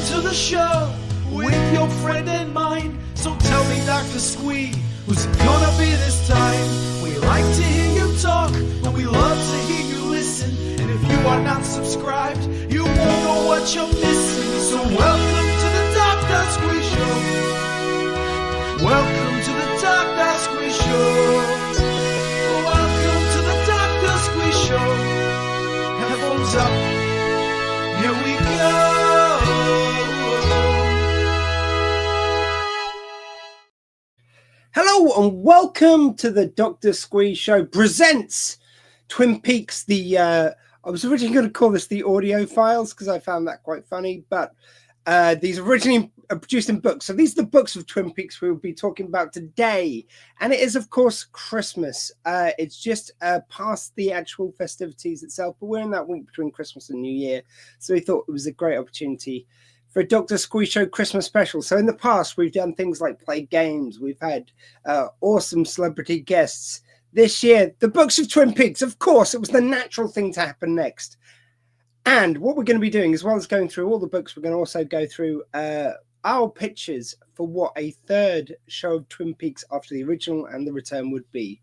to the show with your friend and mine. So tell me, Doctor Squee, who's it gonna be this time? We like to hear you talk, and we love to hear you listen. And if you are not subscribed, you won't know what you're missing. So welcome to the Doctor Squee Show. Welcome to the Doctor Squee Show. Welcome to the Doctor Squee Show. Headphones up. Here we go. Hello and welcome to the Doctor Squee Show presents Twin Peaks. I was originally going to call this the audio files because I found that quite funny, but these originally produced in books. So these are the books of Twin Peaks we will be talking about today. And it is, of course, Christmas. It's just past the actual festivities itself, but we're in that week between Christmas and New Year. So we thought it was a great opportunity for a Doctor Squee Show Christmas special. So in the past, we've done things like play games. We've had awesome celebrity guests. This year, the books of Twin Peaks. Of course, it was the natural thing to happen next. And what we're going to be doing, as well as going through all the books, we're going to also go through our pictures for what a third show of Twin Peaks after the original and the return would be.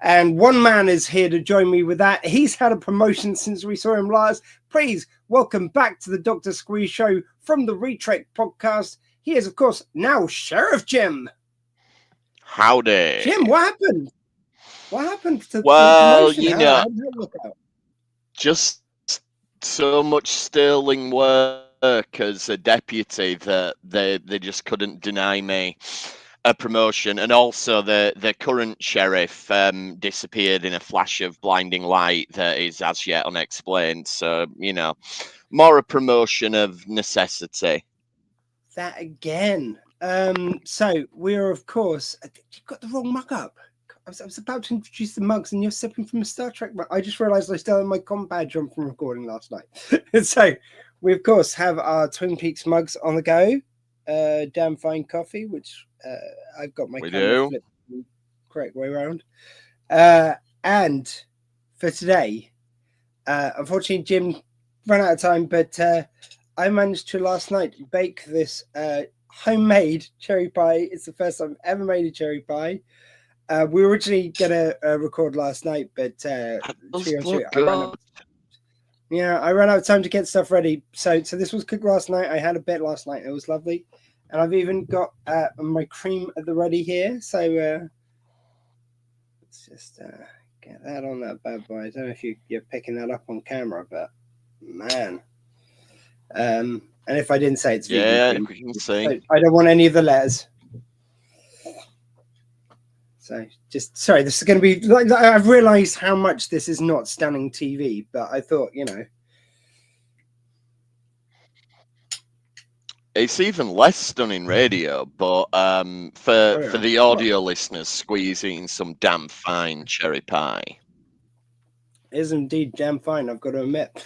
And one man is here to join me with that. He's had a promotion since we saw him last. Please welcome back to the Doctor Squee Show from the Retrek podcast. He is, of course, now Sheriff Jim. Howdy. Jim, what happened? What happened to well, the promotion? you know, how did it look out? Just so much sterling work as a deputy that they just couldn't deny me a promotion. And also the current sheriff disappeared in a flash of blinding light that is as yet unexplained. So, you know, more a promotion of necessity. That again. So we're, of course, you've got the wrong mug up. I was about to introduce the mugs and you're sipping from a Star Trek mug. I just realized I still have my com badge on from recording last night. So we, of course, have our Twin Peaks mugs on the go. Damn fine coffee, which I've got my camera flipped the correct way around. And for today, unfortunately, Jim ran out of time, but I managed to last night bake this homemade cherry pie. It's the first time I've ever made a cherry pie. We were originally going to record last night, but I ran out of time to get stuff ready. So this was cooked last night. I had a bit last night. It was lovely. And I've even got my cream at the ready here. So let's just get that on that bad boy. I don't know if you're picking that up on camera, but man. And if I didn't say it's vegan, we can see. I don't want any of the letters. So just sorry, this is going to be like I've realized how much this is not stunning TV, but I thought, you know, it's even less stunning radio. But for the audio listeners, squeezing some damn fine cherry pie is indeed damn fine. I've got to admit.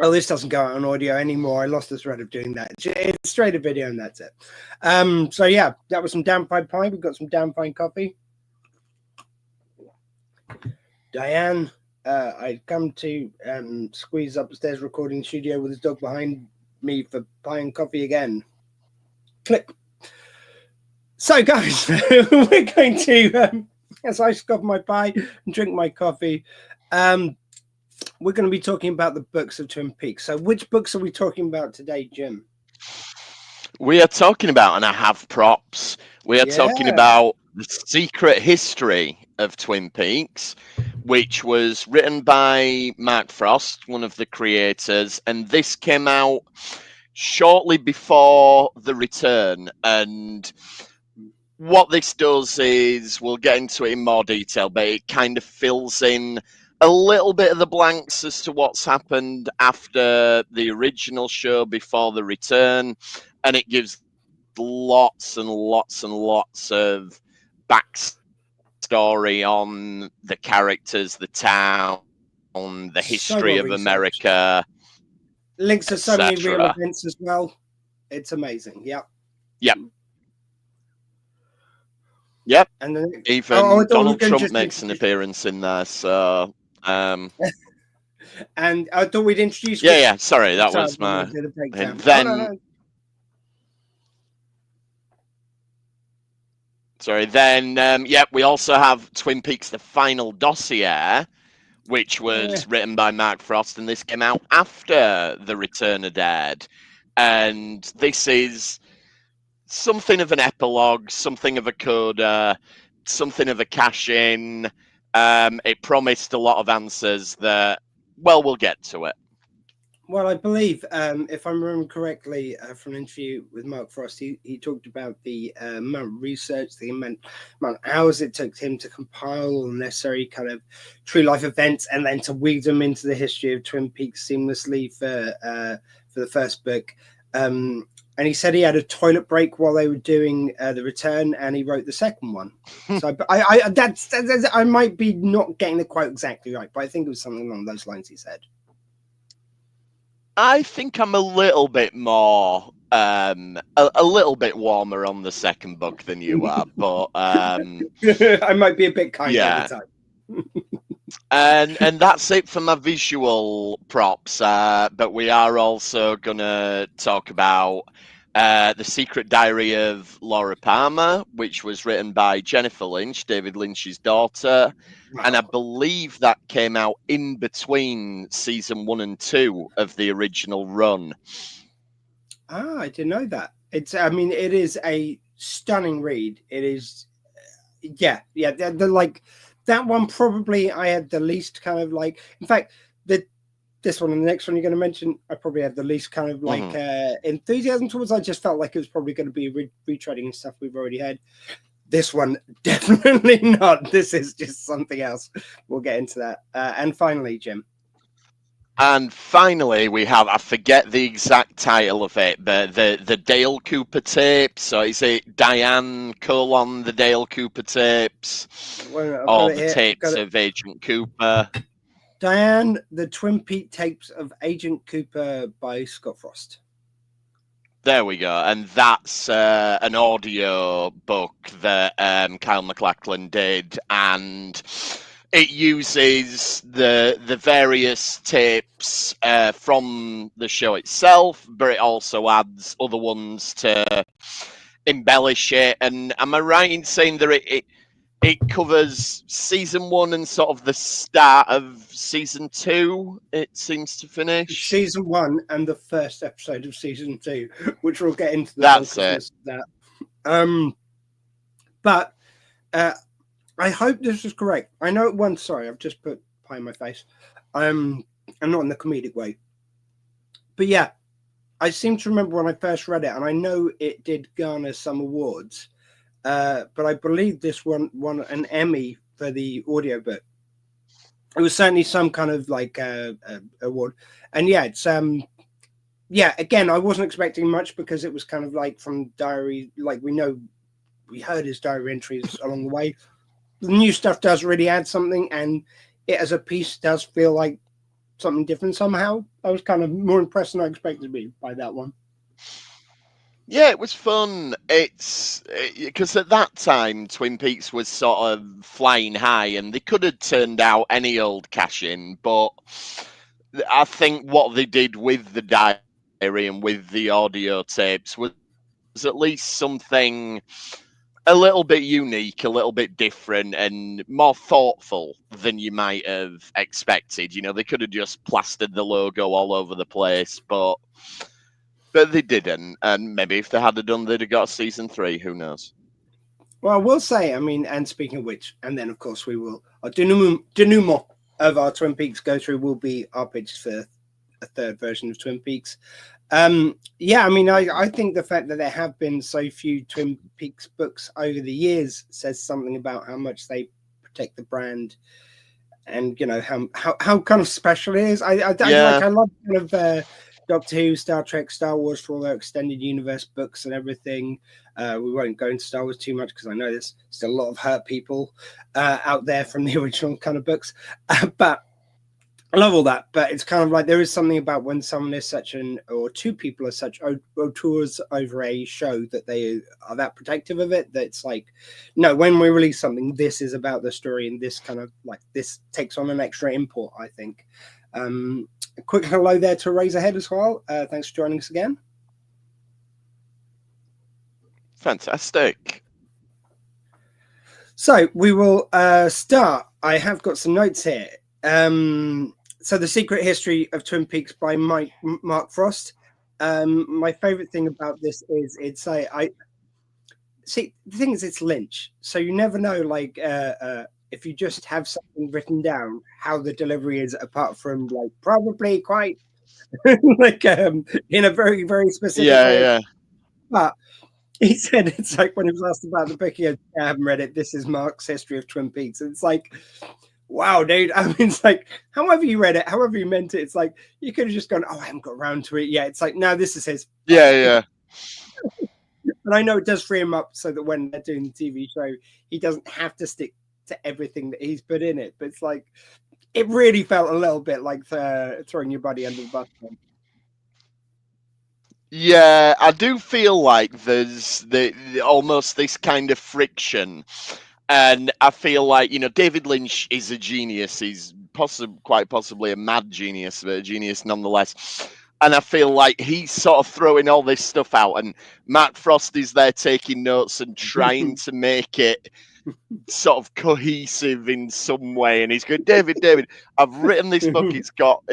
Oh, this doesn't go out on audio anymore. I lost the thread of doing that. It's straight to video and that's it. So yeah, that was some damn fine pie. We've got some damn fine coffee. Diane, I'd come to Squeeze upstairs recording studio with his dog behind me for pie and coffee again. Click. So guys, we're going to, as I scoff my pie and drink my coffee, we're going to be talking about the books of Twin Peaks. So which books are we talking about today, Jim? We are talking about, and I have props, we are talking about The Secret History of Twin Peaks, which was written by Mark Frost, one of the creators, and this came out shortly before The Return. And what this does is, we'll get into it in more detail, but it kind of fills in a little bit of the blanks as to what's happened after the original show before The Return, and it gives lots and lots and lots of backstory on the characters, the town, the history of America. Links to so many real events as well. It's amazing. Yep. And then even Donald Trump makes an appearance in there, so And I thought we'd introduce. Yeah. Sorry, that was my. And then. No. Sorry. Then, we also have Twin Peaks: The Final Dossier, which was written by Mark Frost, and this came out after The Return of Dead. And this is something of an epilogue, something of a coda, something of a cash-in. It promised a lot of answers that, we'll get to it. Well, I believe, if I'm remembering correctly, from an interview with Mark Frost, he talked about the amount of research, the amount of hours it took him to compile all the necessary kind of true life events, and then to weave them into the history of Twin Peaks seamlessly for the first book. And he said he had a toilet break while they were doing The Return, and he wrote the second one. So I might be not getting the quote exactly right, but I think it was something along those lines he said. I think I'm a little bit more, a little bit warmer on the second book than you are, but I might be a bit kinder at the time. and that's it for my visual props. But we are also gonna talk about The Secret Diary of Laura Palmer, which was written by Jennifer Lynch, David Lynch's daughter. Wow. And I believe that came out in between season 1 and 2 of the original run. I didn't know that. It is a stunning read. It is, they're like that one. Probably I had the least kind of like. In fact, this one and the next one you're going to mention, I probably had the least kind of like enthusiasm towards. I just felt like it was probably going to be retreading and stuff we've already had. This one, definitely not. This is just something else. We'll get into that. And finally, Jim. And finally, we have, I forget the exact title of it, but the Dale Cooper tapes. So is it Diane : the Dale Cooper tapes? Or the tapes of Agent Cooper? Diane, the Twin Peaks tapes of Agent Cooper by Scott Frost. There we go. And that's an audio book that Kyle MacLachlan did. And it uses the various tapes from the show itself, but it also adds other ones to embellish it. And am I right in saying that it covers season 1 and sort of the start of season 2, it seems to finish? Season 1 and the first episode of season 2, which we'll get into. That's it. But I hope this is correct. I know it once, sorry, I've just put pie in my face. I'm not in the comedic way. But yeah, I seem to remember when I first read it, and I know it did garner some awards. But I believe this one won an Emmy for the audiobook. It was certainly some kind of like award. And yeah, it's again, I wasn't expecting much because it was kind of like from diary, like we heard his diary entries along the way. The new stuff does really add something, and it as a piece does feel like something different somehow. I was kind of more impressed than I expected to be by that one. Yeah, it was fun. It's because at that time, Twin Peaks was sort of flying high, and they could have turned out any old cash-in, but I think what they did with the diary and with the audio tapes was at least something a little bit unique, a little bit different, and more thoughtful than you might have expected. You know, they could have just plastered the logo all over the place, but they didn't, and maybe if they had done, they'd have got season 3. Who knows? Well, we'll say. I mean, and speaking of which, and then of course we will. Our denouement of our Twin Peaks go through will be our pitch for a third version of Twin Peaks. I mean, I think the fact that there have been so few Twin Peaks books over the years says something about how much they protect the brand, and you know how kind of special it is. I love kind of. Doctor Who, Star Trek, Star Wars for all their extended universe books and everything. We won't go into Star Wars too much because I know there's still a lot of hurt people out there from the original kind of books. But I love all that. But it's kind of like there is something about when someone is or two people are such auteurs over a show that they are that protective of it. That's like, no, when we release something, this is about the story, and this kind of like this takes on an extra import, I think. A quick hello there to Razorhead as well. Thanks for joining us again. Fantastic. So we will start. I have got some notes here. So The Secret History of Twin Peaks by Mark Frost. My favorite thing about this is the thing is it's Lynch, so you never know, like if you just have something written down, how the delivery is, apart from like probably quite like in a very, very specific way. Yeah. But he said it's like when he was asked about the book, he goes, I haven't read it. This is Mark's History of Twin Peaks. And it's like, wow, dude. I mean, it's like, however you read it, however you meant it, it's like you could have just gone, oh, I haven't got around to it yet. It's like, no, this is his. Yeah. And I know it does free him up so that when they're doing the TV show, he doesn't have to stick to everything that he's put in it. But it's like, it really felt a little bit like throwing your buddy under the bus. Yeah, I do feel like there's almost this kind of friction. And I feel like, David Lynch is a genius. He's quite possibly a mad genius, but a genius nonetheless. And I feel like he's sort of throwing all this stuff out, and Mark Frost is there taking notes and trying to make it sort of cohesive in some way. And he's going, David, I've written this book. It's got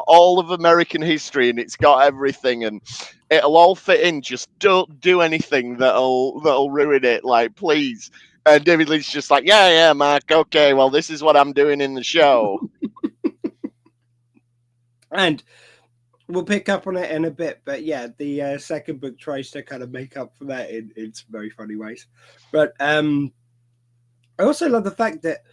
all of American history, and it's got everything, and it'll all fit in. Just don't do anything that'll ruin it. Like, please. And David Lynch's just like, yeah, Mark. Okay, well, this is what I'm doing in the show. And we'll pick up on it in a bit, but yeah, the second book tries to kind of make up for that in some very funny ways. But I also love the fact that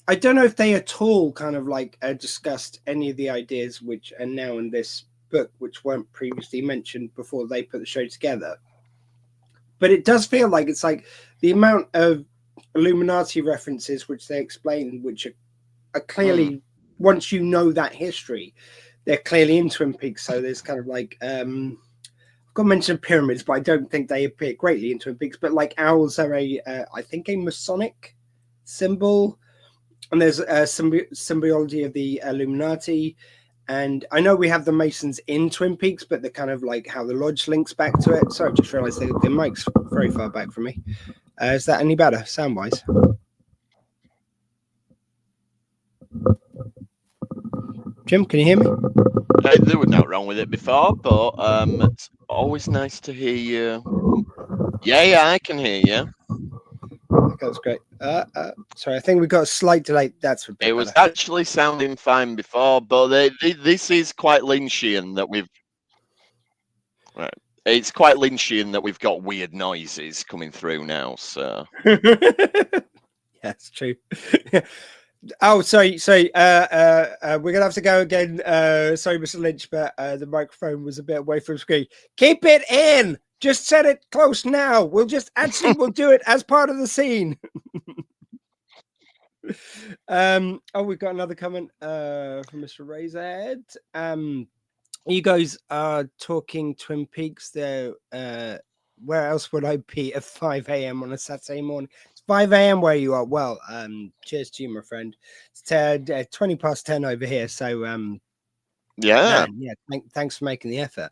I don't know if they at all kind of like discussed any of the ideas which are now in this book, which weren't previously mentioned before they put the show together. But it does feel like it's like the amount of Illuminati references which they explain, which are clearly, once you know that history, they're clearly in Twin Peaks. So there's kind of like, I've got to mention pyramids, but I don't think they appear greatly in Twin Peaks. But like owls are I think a Masonic symbol. And there's a symbology of the Illuminati. And I know we have the Masons in Twin Peaks, but they're kind of like how the lodge links back to it. Sorry, I just realized the mic's very far back from me. Is that any better sound-wise? Jim, can you hear me? There was no wrong with it before, but it's always nice to hear you. Yeah, I can hear you. That's great. Sorry, I think we got a slight delay. That's a bit it was actually sounding fine before, but this is quite Lynchian that we've. Right, it's quite Lynchian that we've got weird noises coming through now. So. Yeah, it's true. Oh, sorry. We're gonna have to go again. Sorry, Mr. Lynch, but the microphone was a bit away from the screen. Keep it in. Just set it close now. We'll do it as part of the scene. We've got another comment from Mr. Razorhead. You guys are talking Twin Peaks there. Where else would I be at 5 a.m. on a Saturday morning? It's 5 a.m. where you are. Well, cheers to you, my friend. It's 20 past 10 over here. So, thanks for making the effort.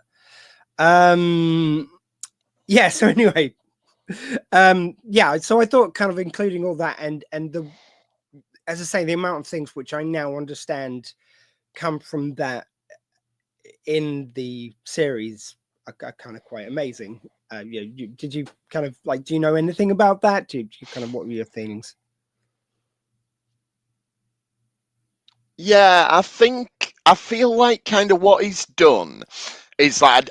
Yeah. So anyway, so I thought kind of including all that and the, as I say, the amount of things which I now understand come from that in the series are kind of quite amazing. Did you kind of like, do you know anything about that? What were your feelings? Yeah, I feel like kind of what he's done is like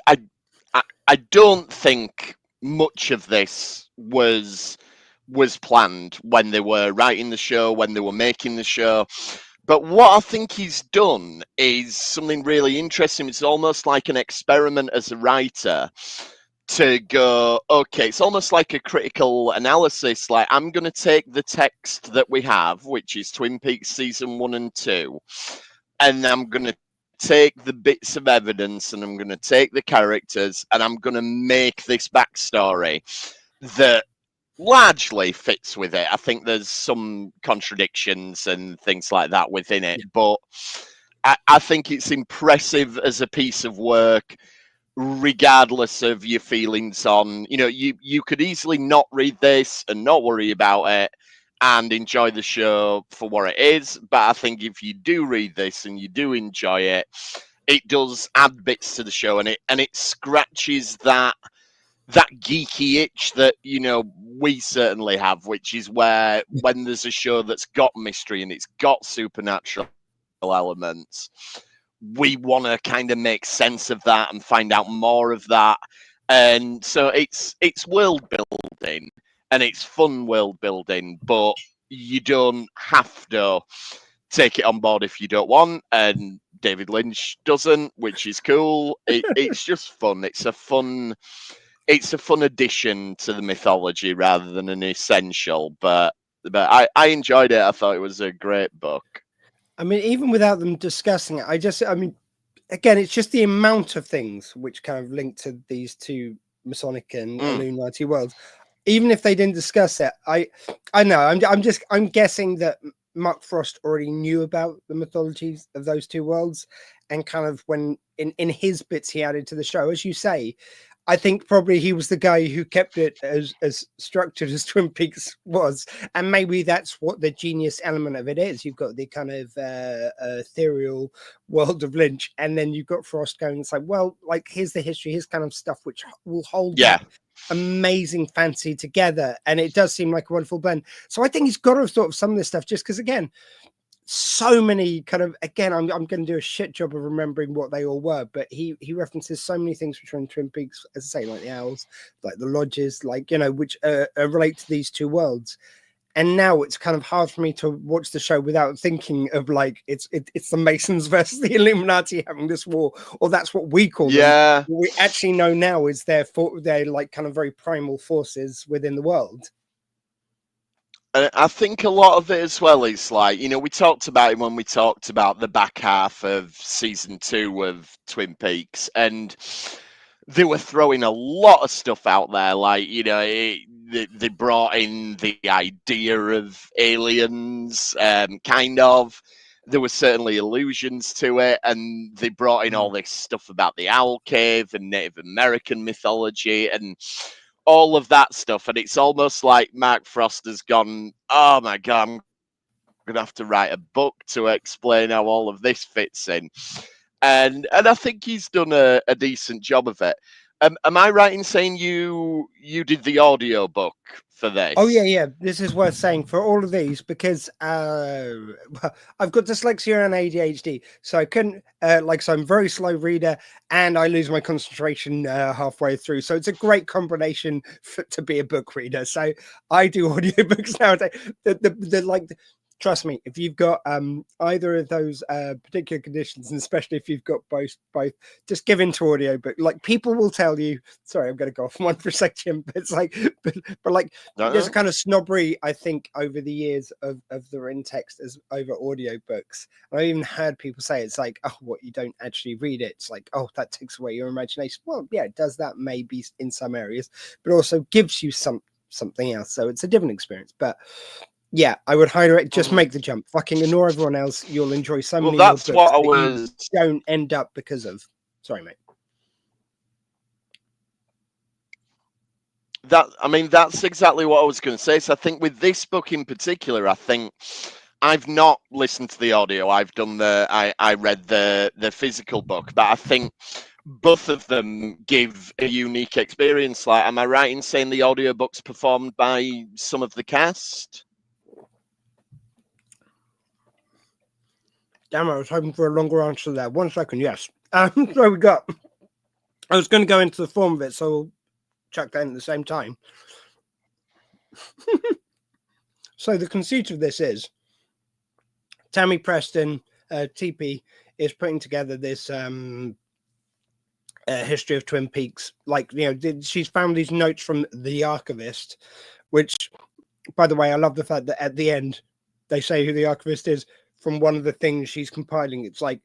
I don't think much of this was planned when they were writing the show, when they were making the show. But what I think he's done is something really interesting. It's almost like an experiment as a writer to go, okay, it's almost like a critical analysis. Like, I'm going to take the text that we have, which is Twin Peaks season 1 and 2, and I'm going to take the bits of evidence and I'm going to take the characters and I'm going to make this backstory that largely fits with it. I think there's some contradictions and things like that within it, but I think it's impressive as a piece of work, regardless of your feelings on, you could easily not read this and not worry about it and enjoy the show for what it is. But I think if you do read this and you do enjoy it, it does add bits to the show, and it scratches that geeky itch that we certainly have, which is where when there's a show that's got mystery and it's got supernatural elements, we want to kind of make sense of that and find out more of that. And so it's world building, and it's fun world building, but you don't have to take it on board if you don't want, and David Lynch doesn't, which is cool. It's just fun. It's a fun addition to the mythology rather than an essential. But I enjoyed it. I thought it was a great book. I mean, even without them discussing it, I mean, again, it's just the amount of things which kind of link to these two Masonic and Illuminati worlds. Even if they didn't discuss it, I know. I'm guessing that Mark Frost already knew about the mythologies of those two worlds, and kind of when in his bits he added to the show, as you say. I think probably he was the guy who kept it as structured as Twin Peaks was. And maybe that's what the genius element of it is. You've got the kind of ethereal world of Lynch, and then you've got Frost going, it's like, well, like, here's the history, here's kind of stuff which will hold that amazing fantasy together. And it does seem like a wonderful blend. So I think he's got to have thought of some of this stuff, just because, again, so many kind of, again, I'm going to do a shit job of remembering what they all were, but he references so many things which are in Twin Peaks, as I say, like the owls, like the lodges, like, which relate to these two worlds. And now it's kind of hard for me to watch the show without thinking of, like, it's the Masons versus the Illuminati having this war, or that's what we call them. What we actually know now is they're like kind of very primal forces within the world. And I think a lot of it as well is like, we talked about it when we talked about the back half of season 2 of Twin Peaks, and they were throwing a lot of stuff out there. Like, they brought in the idea of aliens, kind of. There were certainly allusions to it, and they brought in all this stuff about the Owl Cave and Native American mythology and all of that stuff. And it's almost like Mark Frost has gone, oh my God, I'm going to have to write a book to explain how all of this fits in. And I think he's done a decent job of it. Am I right in saying you did the audio book for this? Oh yeah. This is worth saying for all of these, because I've got dyslexia and ADHD, so I couldn't so I'm a very slow reader, and I lose my concentration halfway through. So it's a great combination to be a book reader. So I do audiobooks nowadays. Trust me, if you've got either of those particular conditions, and especially if you've got both, just give in to audiobook. Like, people will tell you, sorry, I'm going to go off one for a second, but it's like, but like, there's a kind of snobbery, I think, over the years of the written text as over audiobooks. And I even heard people say, it's like, oh, what, you don't actually read it? It's like, oh, that takes away your imagination. Well, yeah, it does that maybe in some areas, but also gives you something else. So it's a different experience. But yeah, I would highly recommend, just make the jump. Fucking ignore everyone else. You'll enjoy so many more books what I was... that you don't end up because of. Sorry, mate. That's exactly what I was going to say. So I think with this book in particular, I think I've not listened to the audio. I've done I read the physical book, but I think both of them give a unique experience. Like, am I right in saying the audiobook's performed by some of the cast? Damn, I was hoping for a longer answer there. 1 second, yes. So we got. I was going to go into the form of it, so we'll chuck that in at the same time. So the conceit of this is Tammy Preston, TP, is putting together this history of Twin Peaks. Like, she's found these notes from the archivist, which, by the way, I love the fact that at the end they say who the archivist is from one of the things she's compiling. It's like,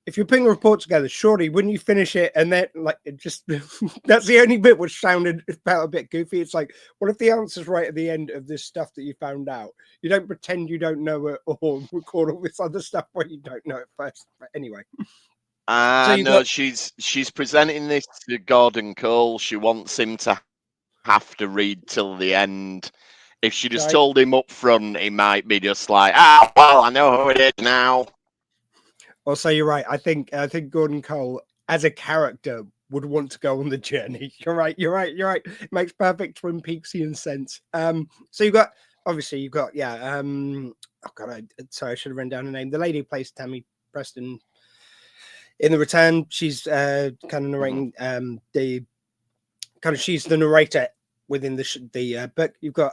if you're putting a report together, surely wouldn't you finish it and then like it just that's the only bit which sounded felt a bit goofy. It's like, what if the answer's right at the end of this stuff that you found out? You don't pretend you don't know it or record all this other stuff where you don't know it first. But anyway. No, she's presenting this to Gordon Cole. She wants him to have to read till the end. If she just told him up front, he might be just like, well, I know who it is now. Also, you're right. I think Gordon Cole, as a character, would want to go on the journey. You're right. It makes perfect Twin Peaksian sense. So you've got oh god, sorry, I should have written down her name. The lady who plays Tammy Preston in The Return. She's kind of narrating she's the narrator within the book. You've got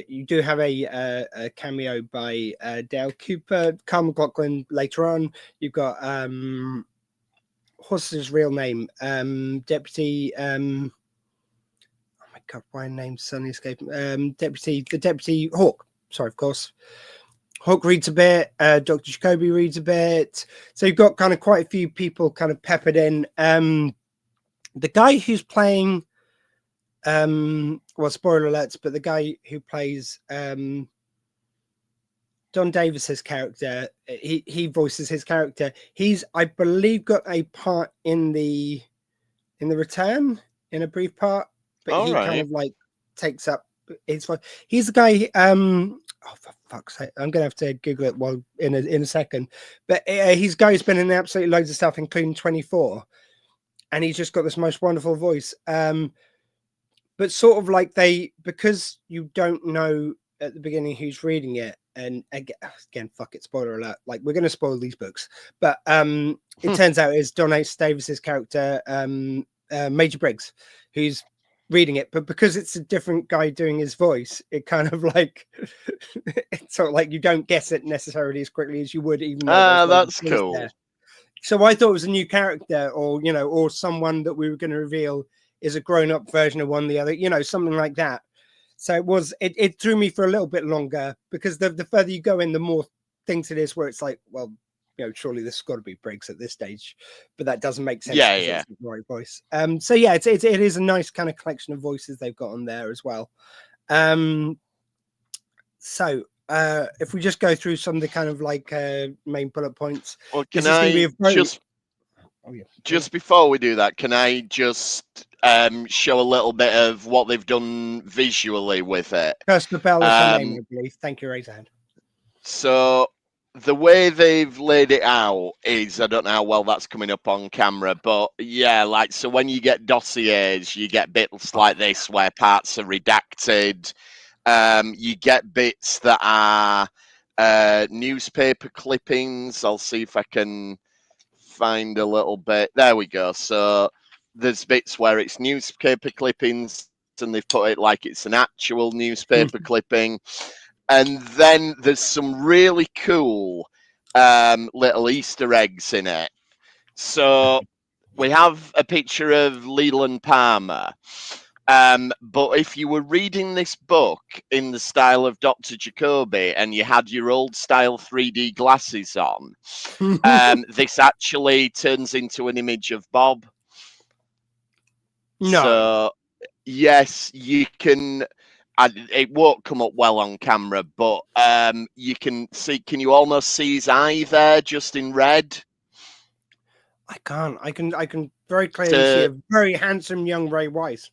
you do have a cameo by Dale Cooper, Carl McLaughlin later on. You've got what's his real name? Deputy oh my god, why name's suddenly escaping? Deputy Hawk. Sorry, of course. Hawk reads a bit, Dr. Jacoby reads a bit. So you've got kind of quite a few people kind of peppered in. The guy who's playing well, spoiler alerts, but the guy who plays Don Davis's character, he voices his character. He's, I believe, got a part in the Return, in a brief part, but kind of like takes up his. He's the guy. Oh, for fuck's sake! I'm gonna have to Google it while in a second. But he's guy who's been in absolutely loads of stuff, including 24, and he's just got this most wonderful voice. But sort of like because you don't know at the beginning who's reading it, and again, fuck it, spoiler alert. Like, we're going to spoil these books, but it turns out it's Don H. Davis's character, Major Briggs, who's reading it. But because it's a different guy doing his voice, it kind of like it's sort of like you don't guess it necessarily as quickly as you would, even though that's cool. There. So I thought it was a new character, or someone that we were going to reveal is a grown-up version of one, the other, something like that. So it threw me for a little bit longer, because the further you go in, the more things it is where it's like, well, surely this has got to be Briggs at this stage, but that doesn't make sense. Yeah. It's the right voice. So yeah, it is a nice kind of collection of voices they've got on there as well. So if we just go through some of the kind of like main bullet points. Well, can I just before we do that, can I just show a little bit of what they've done visually with it? Kirsten Bell is her name, I believe. Thank you, Razan. So the way they've laid it out is, I don't know how well that's coming up on camera, but yeah, like, so when you get dossiers, you get bits like this where parts are redacted. You get bits that are newspaper clippings. I'll see if I can find a little bit. There we go. So there's bits where it's newspaper clippings and they've put it like it's an actual newspaper clipping. And then there's some really cool little Easter eggs in it. So we have a picture of Leland Palmer. But if you were reading this book in the style of Dr. Jacoby and you had your old style 3D glasses on, this actually turns into an image of Bob. No. So, yes, you can. It won't come up well on camera, but you can see. Can you almost see his eye there, just in red? I can't. I can very clearly see a very handsome young Ray Wise.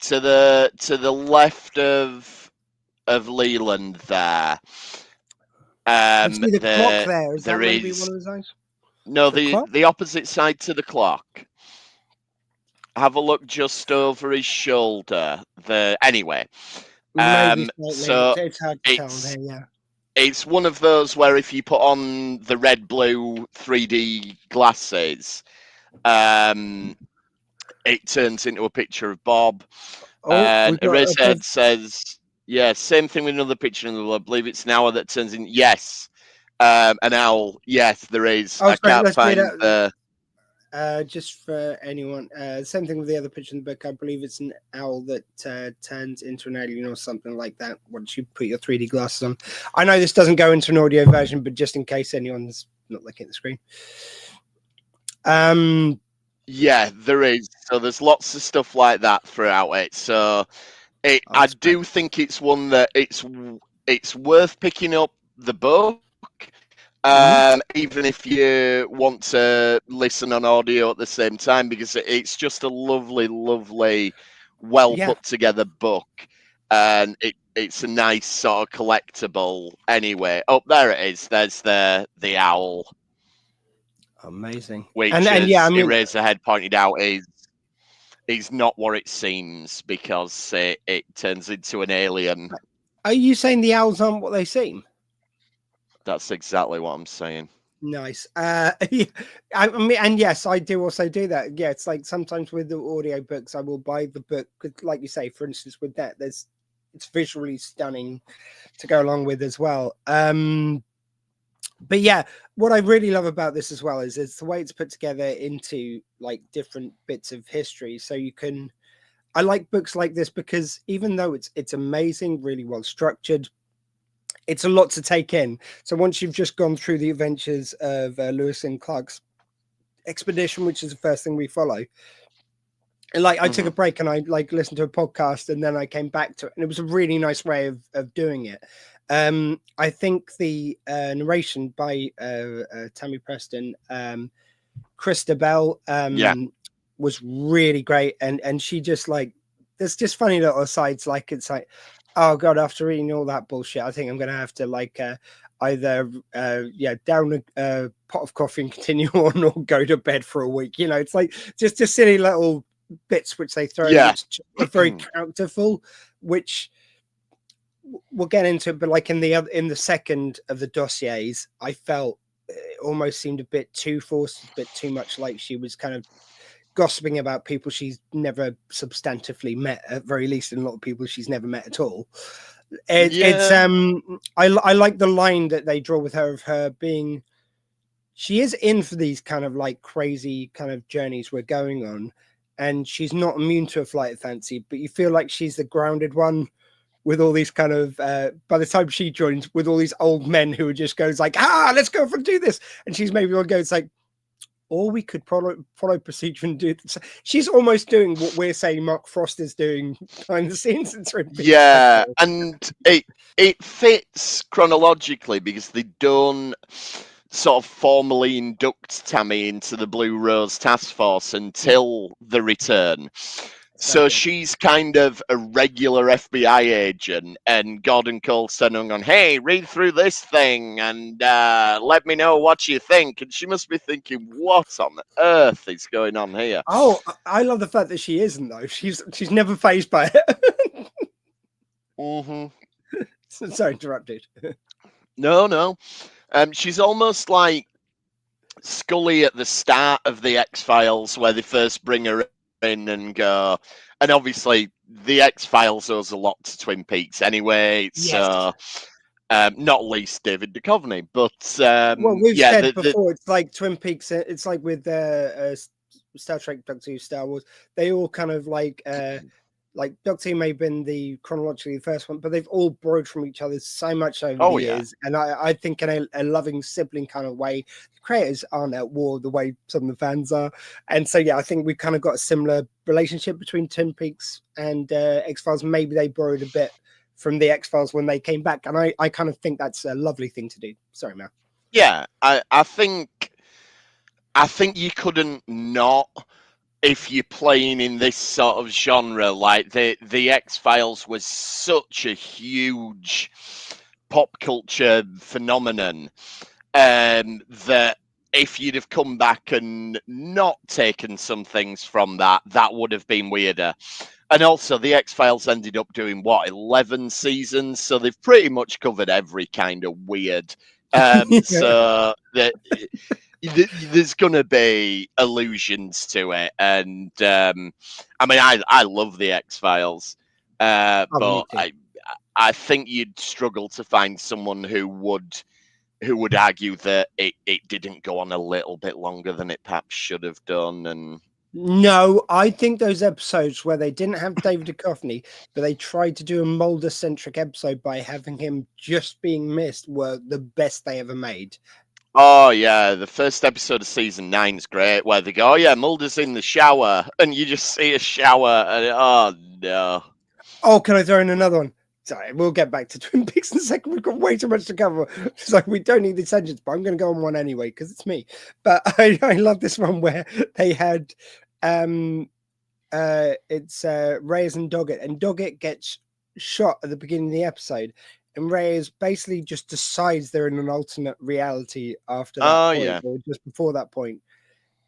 To the left of Leland there. I see the clock there. Is there that maybe one of his eyes? No, the opposite side to the clock. Have a look just over his shoulder. Anyway. So it's hard to tell there, yeah. It's one of those where if you put on the red-blue 3D glasses, it turns into a picture of Bob. And Eraserhead says, yeah, same thing with another picture. I believe it's an owl that turns in. Yes, an owl. Yes, there is. I can't find the. just for anyone. Same thing with the other picture in the book. I believe it's an owl that turns into an alien or something like that once you put your 3D glasses on. I know this doesn't go into an audio version, but just in case anyone's not looking at the screen. Yeah, there is. So there's lots of stuff like that throughout it. So I do think it's one that it's worth picking up the book. Even if you want to listen on audio at the same time, because it's just a lovely, well put together book, and it's a nice sort of collectible. Anyway, there it is. There's the owl. Amazing. Which, and as yeah, I mean, Eraserhead pointed out, is not what it seems, because it turns into an alien. Are you saying the owls aren't what they seem? That's exactly what I'm saying. Nice. I mean, and yes, I do also do that. Yeah, it's like sometimes with the audio books, I will buy the book, like you say, for instance, with that, it's visually stunning to go along with as well. But yeah, what I really love about this as well is the way it's put together into like different bits of history. So I like books like this because even though it's amazing, really well structured, it's a lot to take in. So once you've just gone through the adventures of Lewis and Clark's expedition, which is the first thing we follow, and like I took a break and I like listened to a podcast and then I came back to it, and it was a really nice way of doing it. I think the narration by Tammy Preston, Krista Bell, was really great, and she just like, there's just funny little asides, like it's like, oh god, after reading all that bullshit, I think I'm gonna have to like either down a pot of coffee and continue on, or go to bed for a week. You know, it's like just silly little bits which they throw in, which are very characterful, which we'll get into. But like in the second of the dossiers, I felt it almost seemed a bit too forced, a bit too much like she was kind of gossiping about people she's never substantively met, at very least, and a lot of people she's never met at all. It's I like the line that they draw with her of her being, she is in for these kind of like crazy kind of journeys we're going on, and she's not immune to a flight of fancy, but you feel like she's the grounded one with all these kind of by the time she joins, with all these old men who just goes like, let's go and do this, and she's maybe one goes like, or we could follow procedure and do this. She's almost doing what we're saying Mark Frost is doing behind the scenes in Twin Peaks. Yeah, and it fits chronologically because they don't sort of formally induct Tammy into the Blue Rose Task Force until the return. So she's kind of a regular FBI agent, and Gordon Cole's turning on, hey, read through this thing and let me know what you think. And she must be thinking, what on earth is going on here? Oh, I love the fact that she isn't, though. She's never fazed by it. Sorry, interrupted. No. She's almost like Scully at the start of the X-Files, where they first bring her in and go, and obviously the X-Files owes a lot to Twin Peaks anyway, so not least David Duchovny, but well, we've said before, it's like Twin Peaks, it's like with Star Trek, Doctor Who, Star Wars, they all kind of like Doctor Who may have been the chronologically the first one, but they've all borrowed from each other so much over the years. And I think in a loving sibling kind of way, the creators aren't at war the way some of the fans are. And so, I think we've kind of got a similar relationship between Twin Peaks and X-Files. Maybe they borrowed a bit from the X-Files when they came back. And I kind of think that's a lovely thing to do. Sorry, Mel. Yeah, I think you couldn't not, if you're playing in this sort of genre, like the X-Files was such a huge pop culture phenomenon, that if you'd have come back and not taken some things from that would have been weirder. And also, the X-Files ended up doing, 11 seasons? So they've pretty much covered every kind of weird. So there's going to be allusions to it. And, I mean, I love the X-Files. But I think you'd struggle to find someone who would who would argue that it didn't go on a little bit longer than it perhaps should have done. And no, I think those episodes where they didn't have David Duchovny, but they tried to do a Mulder-centric episode by having him just being missed, were the best they ever made. oh yeah, the first episode of season 9 is great, where they go, oh yeah, Mulder's in the shower, and you just see a shower, and oh no. Oh, can I throw in another one? Sorry, we'll get back to Twin Peaks in a second. We've got way too much to cover. It's like we don't need these tangents, but I'm going to go on one anyway because it's me. But I love this one where they had it's Reyes and Doggett, and Doggett gets shot at the beginning of the episode, and Reyes basically just decides they're in an alternate reality after that point, Yeah, or just before that point,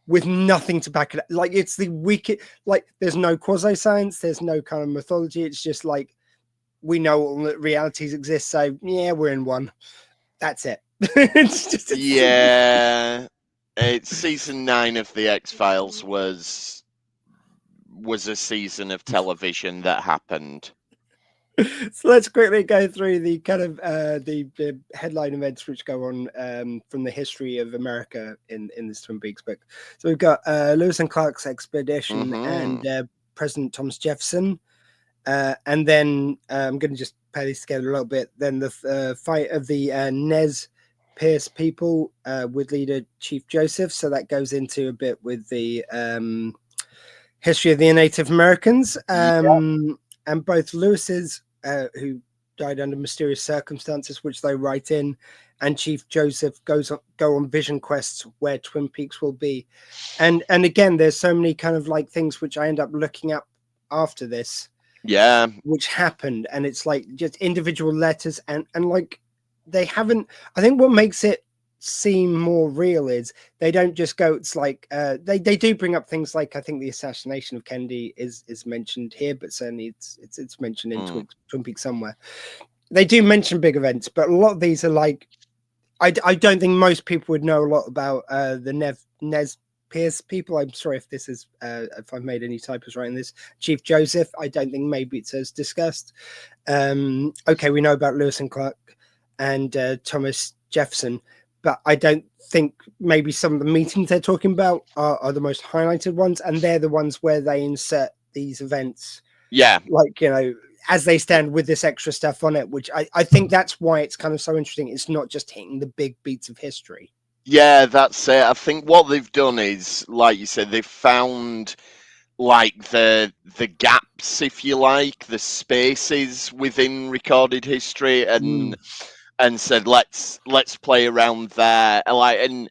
with nothing to back it up. Like, it's the wicked, like, there's no quasi-science, there's no kind of mythology. It's just like, we know all realities exist, so yeah, we're in one. That's it. It's it's season 9 of the X-Files was a season of television that happened. So let's quickly go through the kind of the headline events which go on from the history of America in this Twin Peaks book. So we've got Lewis and Clark's expedition and President Thomas Jefferson. And then I'm going to just pair these together a little bit. Then the fight of the Nez Perce people with leader Chief Joseph. So that goes into a bit with the history of the Native Americans. And both Lewis's, who died under mysterious circumstances, which they write in, and Chief Joseph go on vision quests where Twin Peaks will be. And again, there's so many kind of like things which I end up looking up after this. Yeah, which happened, and it's like just individual letters, and like they haven't. I think what makes it seem more real is they don't just go. It's like they do bring up things like, I think the assassination of Kennedy is mentioned here, but certainly it's mentioned in Twin Peaks somewhere. They do mention big events, but a lot of these are like, I don't think most people would know a lot about the Nez Perce people. I'm sorry if this is if I've made any typos right in this. Chief Joseph, I don't think maybe it's as discussed. Okay, we know about Lewis and Clark and Thomas Jefferson, but I don't think maybe some of the meetings they're talking about are the most highlighted ones, and they're the ones where they insert these events. Yeah, like, you know, as they stand with this extra stuff on it, which I think that's why it's kind of so interesting. It's not just hitting the big beats of history. Yeah, that's it. I think what they've done is, like you said, they've found like the gaps, if you like, the spaces within recorded history, and said let's play around there. And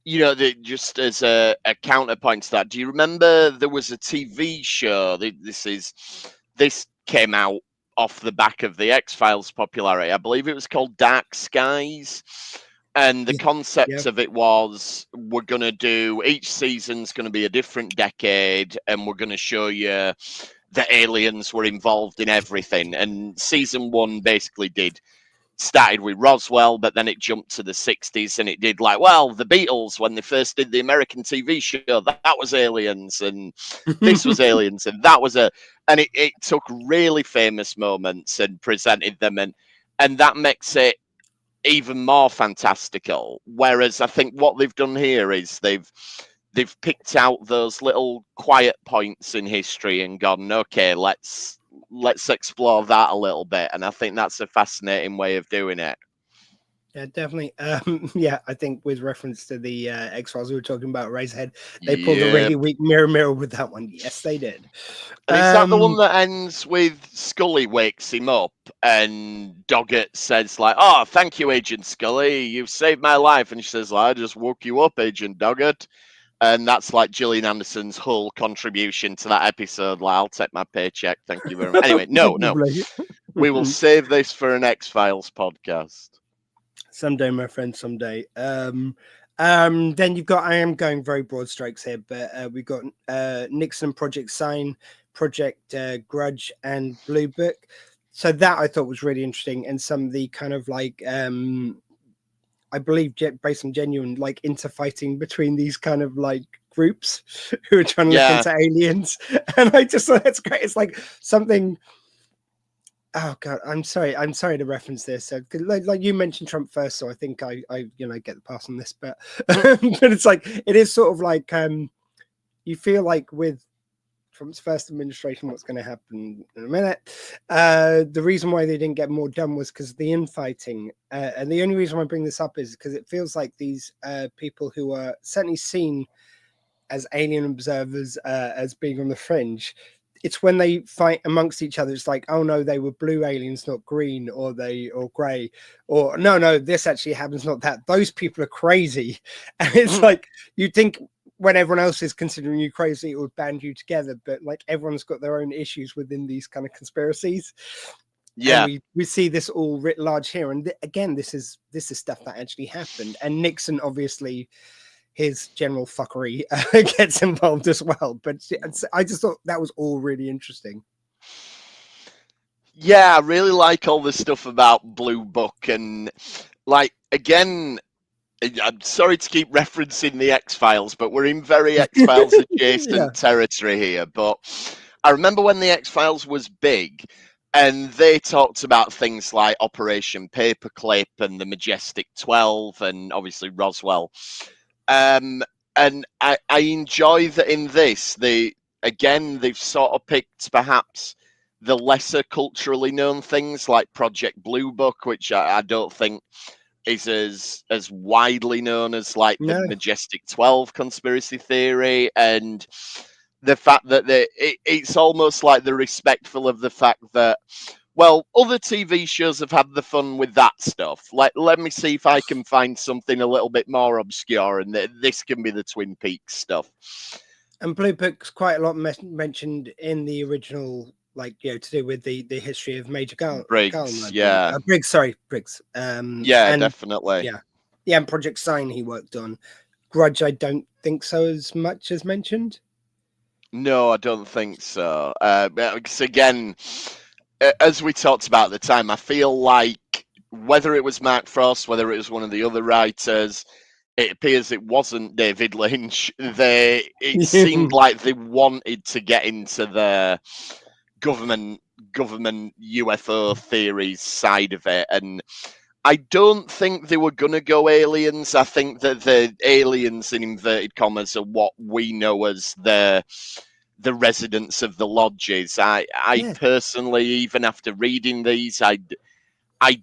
you know, just as a counterpoint to that, do you remember there was a TV show? This came out off the back of the X-Files popularity. I believe it was called Dark Skies. And the concept of it was, we're going to do, each season's going to be a different decade, and we're going to show you that aliens were involved in everything. And season 1 basically started with Roswell, but then it jumped to the 60s, and it did like, well, the Beatles, when they first did the American TV show, that was aliens, and this was aliens, and that was and it took really famous moments and presented them, and that makes it even more fantastical. Whereas I think what they've done here is they've picked out those little quiet points in history and gone, okay, let's explore that a little bit. And I think that's a fascinating way of doing it. Yeah, definitely. I think with reference to the X-Files we were talking about, Razorhead, they pulled a really weak mirror with that one. Yes, they did. And is that the one that ends with Scully wakes him up and Doggett says like, oh, thank you, Agent Scully, you've saved my life. And she says, I just woke you up, Agent Doggett. And that's like Gillian Anderson's whole contribution to that episode. Like, I'll take my paycheck. Thank you very much. Anyway, no. We will save this for an X-Files podcast. Someday, my friend, someday. Then you've got, I am going very broad strokes here, but we've got Nixon, Project Sign, Project Grudge, and Blue Book. So that I thought was really interesting, and some of the kind of like, I believe based on genuine like interfighting between these kind of like groups who are trying to look into aliens. And I just thought that's great. It's like something Oh God, I'm sorry to reference this. So, like you mentioned Trump first, so I think I get the pass on this, but but it's like it is sort of like you feel like with Trump's first administration, what's going to happen in a minute. The reason why they didn't get more done was because of the infighting, and the only reason why I bring this up is because it feels like these people who are certainly seen as alien observers as being on the fringe. It's when they fight amongst each other. It's like, oh no, they were blue aliens, not green, or grey, or no, this actually happens, not that. Those people are crazy, and it's like you think when everyone else is considering you crazy, it would band you together, but like everyone's got their own issues within these kind of conspiracies. Yeah, and we see this all writ large here, and again, this is stuff that actually happened, and Nixon obviously. His general fuckery gets involved as well. But I just thought that was all really interesting. Yeah, I really like all the stuff about Blue Book, and like again, I'm sorry to keep referencing the X-Files, but we're in very X-Files adjacent territory here. But I remember when the X-Files was big, and they talked about things like Operation Paperclip and the Majestic 12, and obviously Roswell. And I enjoy that in this. They've sort of picked perhaps the lesser culturally known things like Project Blue Book, which I don't think is as widely known as like the Majestic 12 conspiracy theory, and the fact that it's almost like they're respectful of the fact that, well, other TV shows have had the fun with that stuff. Let me see if I can find something a little bit more obscure, and this can be the Twin Peaks stuff. And Blue Book's quite a lot mentioned in the original, like, to do with the history of Major Briggs, Briggs. Definitely. Yeah, and Project Sign he worked on. Grudge, I don't think so as much as mentioned. No, I don't think so. Because again, as we talked about at the time, I feel like whether it was Mark Frost, whether it was one of the other writers, it appears it wasn't David Lynch. It seemed like they wanted to get into the government UFO theories side of it, and I don't think they were going to go aliens. I think that the aliens, in inverted commas, are what we know as the residents of the lodges. I personally, even after reading these, I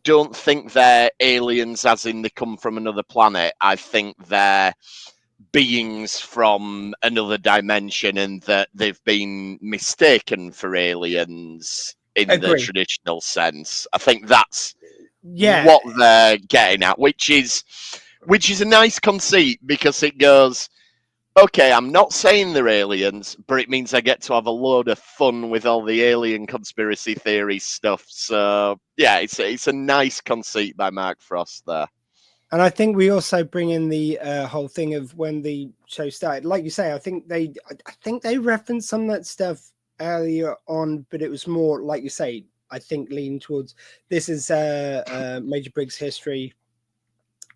don't think they're aliens as in they come from another planet. I think they're beings from another dimension, and that they've been mistaken for aliens in the traditional sense. I think that's what they're getting at, which is a nice conceit, because it goes, okay, I'm not saying they're aliens, but it means I get to have a load of fun with all the alien conspiracy theory stuff. So yeah, it's a nice conceit by Mark Frost there. And I think we also bring in the whole thing of when the show started. Like you say, I think they referenced some of that stuff earlier on, but it was more, like you say, I think leaning towards this is Major Briggs' history.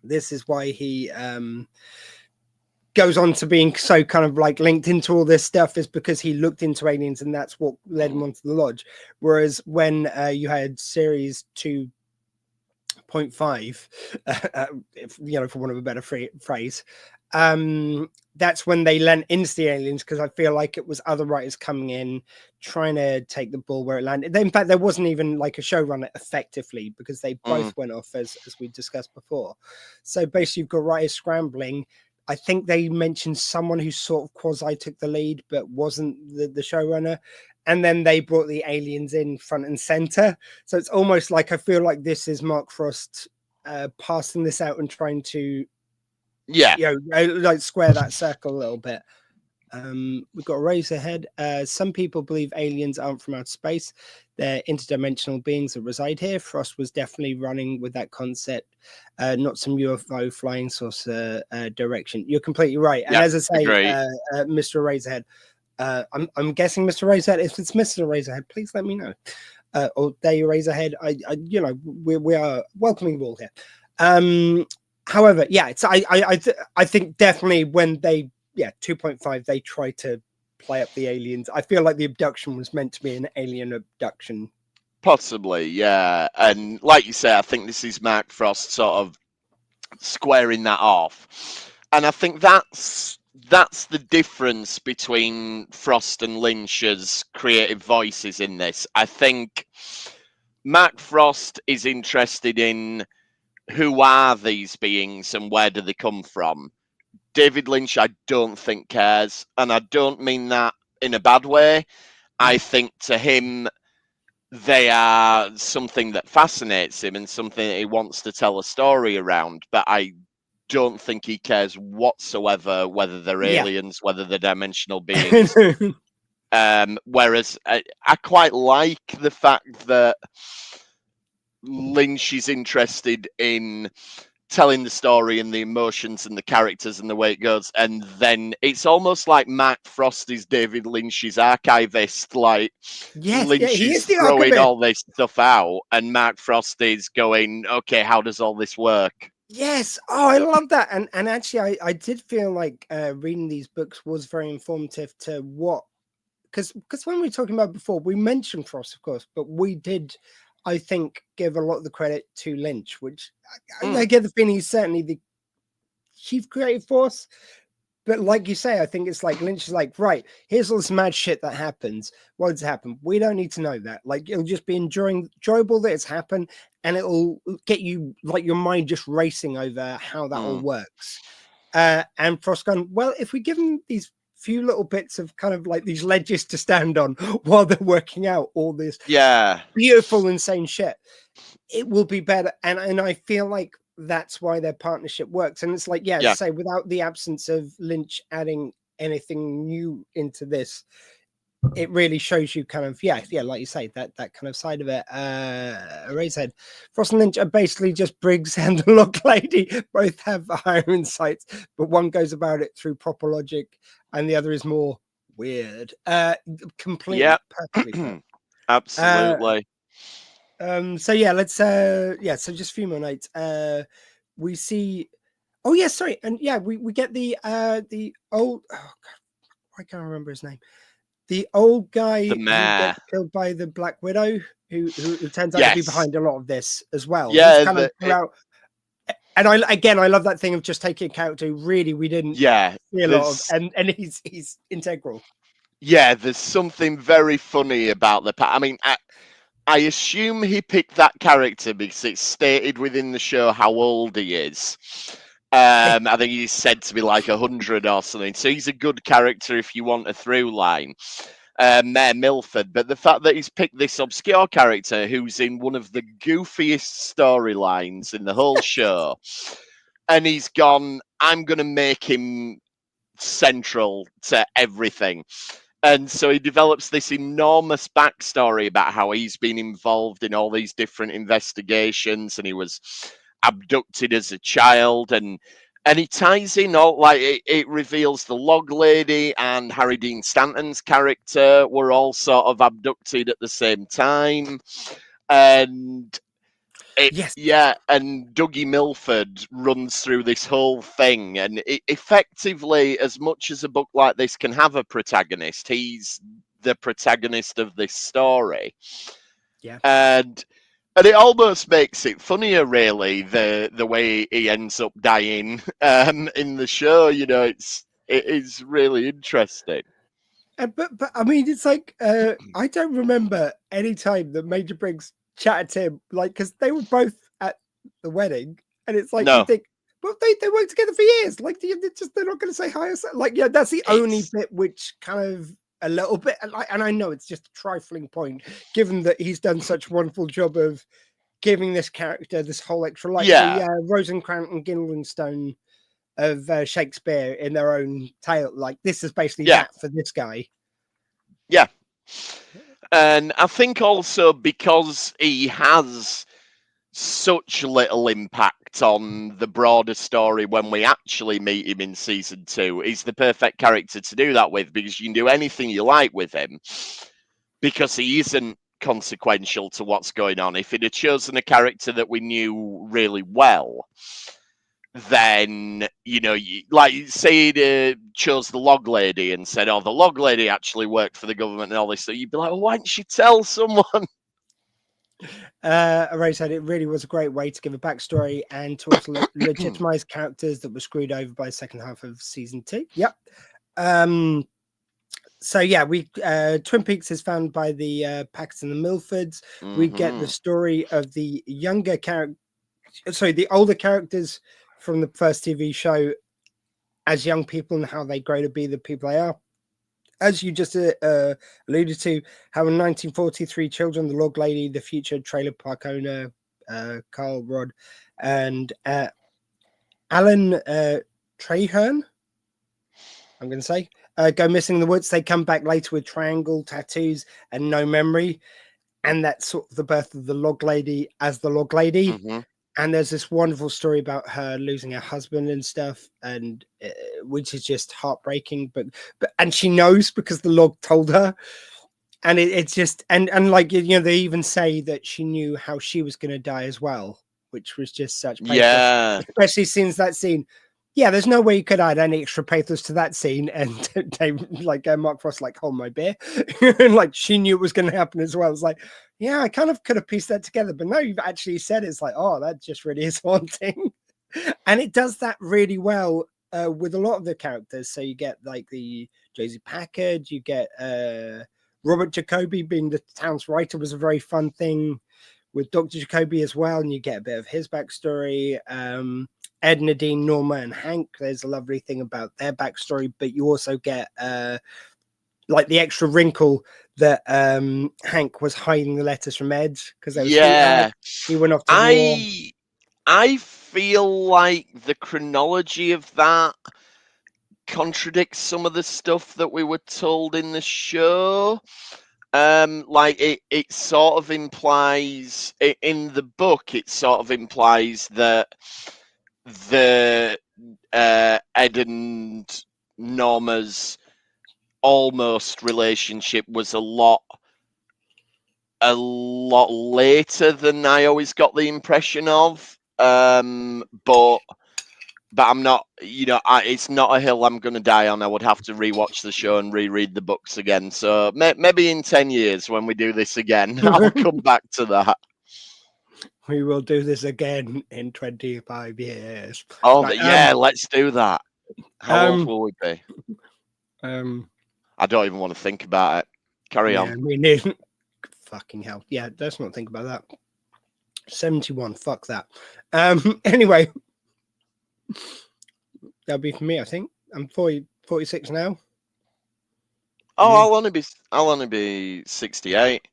This is why he goes on to being so kind of like linked into all this stuff, is because he looked into aliens, and that's what led him onto the lodge. Whereas when you had series 2.5, for want of a better phrase, that's when they lent into the aliens, because I feel like it was other writers coming in trying to take the ball where it landed. In fact, there wasn't even like a showrunner effectively, because they both went off as we discussed before. So basically you've got writers scrambling. I think they mentioned someone who sort of quasi took the lead but wasn't the showrunner, and then they brought the aliens in front and center. So it's almost like I feel like this is Mark Frost passing this out and trying to like square that circle a little bit. We've got Razorhead. Some people believe aliens aren't from outer space. They're interdimensional beings that reside here. Frost was definitely running with that concept, not some UFO flying saucer direction. You're completely right. And as I say, Mr. Razorhead, I'm guessing Mr. Razorhead. If it's Mr. Razorhead, please let me know. Or Day Razorhead. We are welcoming you all here. However, I think definitely when they 2.5 they try to play up the aliens. I feel like the abduction was meant to be an alien abduction Possibly, yeah. And like you say, I think this is Mark Frost sort of squaring that off. And I think that's the difference between Frost and Lynch's creative voices in this. I think Mark Frost is interested in who are these beings and where do they come from. David Lynch, I don't think cares, and I don't mean that in a bad way. I think to him, they are something that fascinates him and something that he wants to tell a story around. But I don't think he cares whatsoever whether they're aliens, whether they're dimensional beings. Whereas I quite like the fact that Lynch is interested in telling the story and the emotions and the characters and the way it goes, and then it's almost like Mark Frost is David Lynch's archivist. Like, Lynch he is is the throwing archivist. all this stuff out, and Mark Frost is going, "Okay, how does all this work?" Yes. Oh, I love that. And actually, I did feel like reading these books was very informative to what, because when we were talking about before, we mentioned Frost, of course, but we did, I think, give a lot of the credit to Lynch, which I get the feeling he's certainly the chief creative force. But like you say, I think it's like Lynch is like, right, here's all this mad shit that happens. What does happen? We don't need to know that. Like, it'll just be enjoyable that it's happened, and it'll get you, like, your mind just racing over how that all works. And Frost gone, well, if we give them these few little bits of kind of like these ledges to stand on while they're working out all this beautiful, insane shit, it will be better. And I feel like that's why their partnership works. And it's like, say, without the absence of Lynch adding anything new into this, it really shows you kind of, like you say, that kind of side of it. Eraserhead, Frost and Lynch are basically just Briggs and the Log Lady. Both have higher insights, but one goes about it through proper logic and the other is more weird. Completely perfectly. Absolutely. So let's so just a few more notes. We see we get the old, oh God, I can't remember his name. The old guy who gets killed by the Black Widow, who turns out to be behind a lot of this as well. Yeah, kind of throughout. And I love that thing of just taking a character who really we didn't see a lot of, and he's integral. Yeah, there's something very funny about I mean, I assume he picked that character because it's stated within the show how old he is. I think he's said to be like 100 or something. So he's a good character if you want a through line. Mayor Milford. But the fact that he's picked this obscure character who's in one of the goofiest storylines in the whole show, and he's gone, I'm going to make him central to everything. And so he develops this enormous backstory about how he's been involved in all these different investigations, and he was abducted as a child, and he ties in all, like, it reveals the Log Lady and Harry Dean Stanton's character were all sort of abducted at the same time, and and Dougie Milford runs through this whole thing, and effectively, as much as a book like this can have a protagonist, he's the protagonist of this story. And it almost makes it funnier, really, the way he ends up dying in the show. You know, it is really interesting. But I mean, it's like I don't remember any time that Major Briggs chatted to him, like, because they were both at the wedding, and it's like you think, well, they worked together for years. Like, they're not going to say hi. Like, that's the only bit which kind of a little bit, and I know it's just a trifling point, given that he's done such a wonderful job of giving this character this whole extra, like the Rosencrantz and Guildenstern of Shakespeare in their own tale. Like, this is basically that for this guy. Yeah. And I think also because he has such little impact on the broader story when we actually meet him in season 2, he's the perfect character to do that with, because you can do anything you like with him because he isn't consequential to what's going on. If he'd have chosen a character that we knew really well, then, you know, like, say he'd chose the Log Lady and said, oh, the Log Lady actually worked for the government and all this, so you'd be like, well, why didn't you tell someone? Ray said it really was a great way to give a backstory and to also legitimize characters that were screwed over by the second half of season 2. Yep. So yeah, we Twin Peaks is found by the Packers and the Milfords. We get the story of the the older characters from the first TV show as young people and how they grow to be the people they are. As you just alluded to, how in 1943 children, the log lady, the future trailer park owner, Carl Rod, and Alan Traherne, I'm going to say, go missing in the woods. They come back later with triangle tattoos and no memory. And that's sort of the birth of the log lady as the log lady. Mm-hmm. And there's this wonderful story about her losing her husband and stuff, and which is just heartbreaking. But and she knows because the log told her, and it's just and like they even say that she knew how she was going to die as well, which was just such pathos. Yeah, especially since that scene. Yeah, there's no way you could add any extra pathos to that scene, and they Mark Frost hold my beer, and she knew it was going to happen as well. It's like, yeah, I kind of could have pieced that together, but no, you've actually said it's like, oh, that just really is haunting, and it does that really well with a lot of the characters. So you get the Josie Packard, you get Robert Jacoby being the town's writer was a very fun thing with Dr. Jacoby as well, and you get a bit of his backstory. Ed, Nadine, Norma, and Hank. There's a lovely thing about their backstory, but you also get the extra wrinkle that Hank was hiding the letters from Ed because he went off to war. I feel like the chronology of that contradicts some of the stuff that we were told in the show. It sort of implies in the book. It sort of implies that the Ed and Norma's almost relationship was a lot later than I always got the impression of. But I'm not, it's not a hill I'm going to die on. I would have to rewatch the show and reread the books again. So maybe in 10 years when we do this again, I'll come back to that. We will do this again in 25 years. Oh, yeah, let's do that. How old will we be? I don't even want to think about it. Carry on. We need fucking hell. Yeah, let's not think about that. 71. Fuck that. Anyway, that'll be for me. I think I'm 46 now. Oh, I'll only be 68.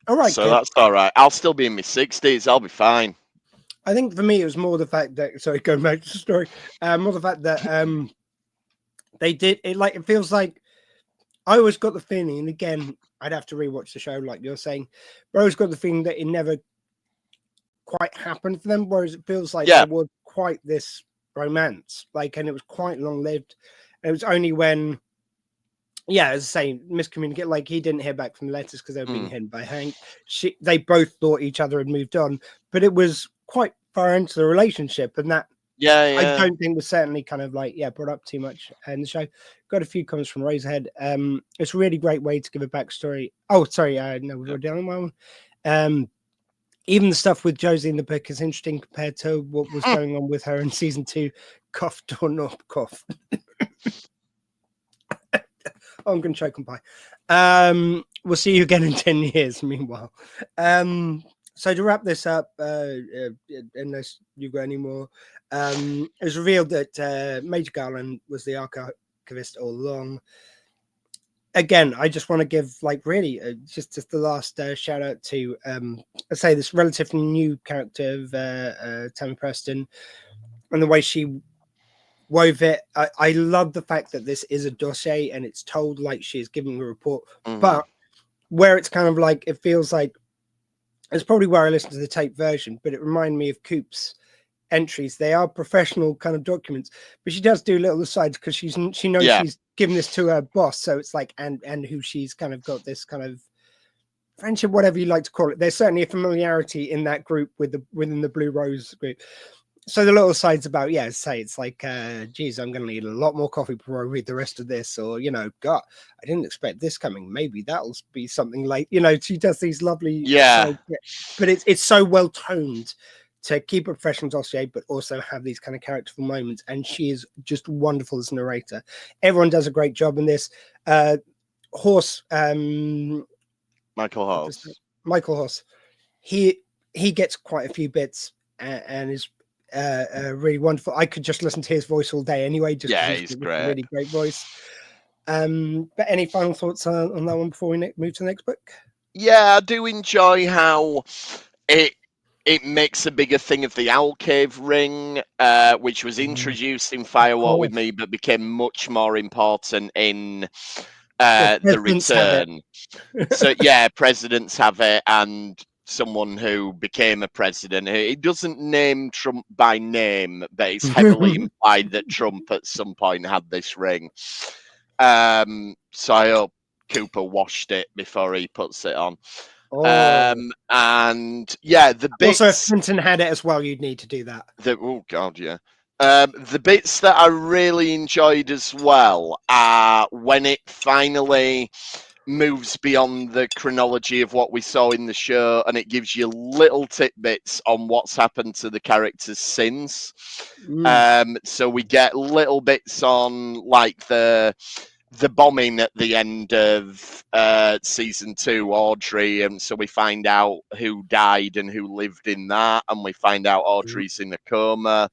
All right, so that's all right. I'll still be in my 60s. I'll be fine. I think for me it was more the fact that going back to the story, more the fact that they did it. It feels like I always got the feeling, and again, I'd have to rewatch the show, like you're saying, but I always got the feeling that it never quite happened for them. Whereas it feels like there was quite this romance, and it was quite long lived. It was only when. Yeah, as I say, miscommunicate. He didn't hear back from the letters because they were being hidden by Hank. They both thought each other had moved on, but it was quite far into the relationship, and that I don't think was certainly brought up too much in the show. Got a few comments from Razorhead. It's a really great way to give a backstory. Oh, sorry, no, we're down one. Even the stuff with Josie in the book is interesting compared to what was going on with her in season 2. Cough or not cough. I'm going to choke on pie. We'll see you again in 10 years, meanwhile. So to wrap this up, unless you've got any more, it was revealed that Major Garland was the archivist all along. Again, I just want to give, just the last shout out to, let's say, this relatively new character of Tammy Preston and the way she wove it. I love the fact that this is a dossier and it's told like she's giving a report, but where it's it feels like it's probably where I listened to the tape version, but it reminded me of Coop's entries. They are professional kind of documents, but she does do little asides because she knows she's giving this to her boss, so it's and who she's kind of got this kind of friendship, whatever you like to call it. There's certainly a familiarity in that group within the Blue Rose group. so the little sides about, say it's like, geez, I'm going to need a lot more coffee before I read the rest of this, or, God, I didn't expect this coming. Maybe that'll be something like, she does these lovely side, but it's so well toned to keep a professional dossier, but also have these kind of characterful moments. And she is just wonderful as a narrator. Everyone does a great job in this. Horse, Michael Horse, he gets quite a few bits and is really wonderful. I could just listen to his voice all day anyway. He's great. A really great voice. But any final thoughts on that one before we move to the next book? Yeah, I do enjoy how it makes a bigger thing of the Owl Cave ring, which was introduced in Firewalk with Me, but became much more important in the Return. So presidents have it, and someone who became a president. It doesn't name Trump by name, but it's heavily implied that Trump at some point had this ring. So I hope Cooper washed it before he puts it on. And the bits. Also, if Clinton had it as well, you'd need to do that. Oh God, yeah. The bits that I really enjoyed as well are when it finally moves beyond the chronology of what we saw in the show, and it gives you little tidbits on what's happened to the characters since. So we get little bits on like the bombing at the end of season 2, Audrey, and so we find out who died and who lived in that, and we find out Audrey's in a coma.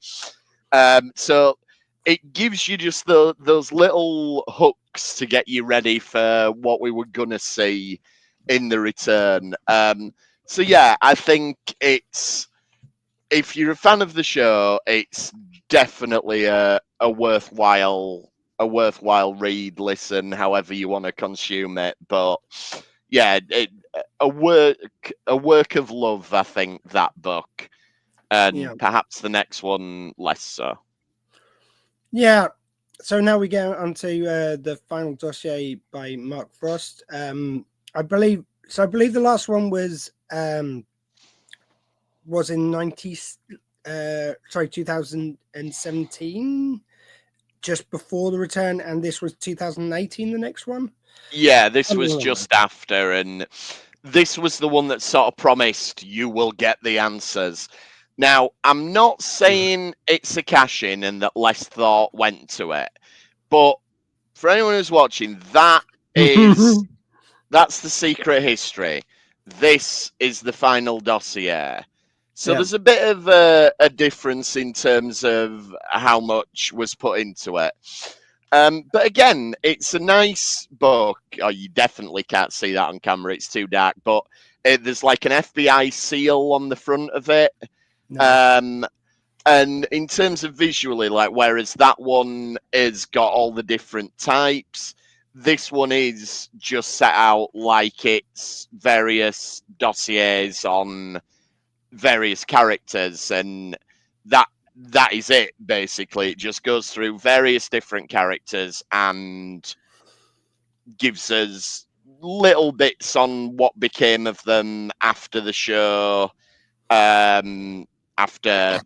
So it gives you just those little hooks to get you ready for what we were gonna see in the Return. So I think it's, if you're a fan of the show, it's definitely a worthwhile read, listen, however you want to consume it. But a work of love, I think, that book, and perhaps the next one less so. Yeah. So now we go on to the Final Dossier by Mark Frost. I believe the last one was in 2017, just before the Return, and this was 2018, the next one. Yeah, this was just after, and this was the one that sort of promised you will get the answers. Now, I'm not saying it's a cash-in and that less thought went to it, but for anyone who's watching, that's the secret history. This is the Final Dossier. So there's a bit of a difference in terms of how much was put into it. But again, it's a nice book. Oh, you definitely can't see that on camera. It's too dark. But there's like an FBI seal on the front of it. No. And in terms of visually, like, whereas that one has got all the different types, this one is just set out like it's various dossiers on various characters, and that is it, basically. It just goes through various different characters and gives us little bits on what became of them after the show, after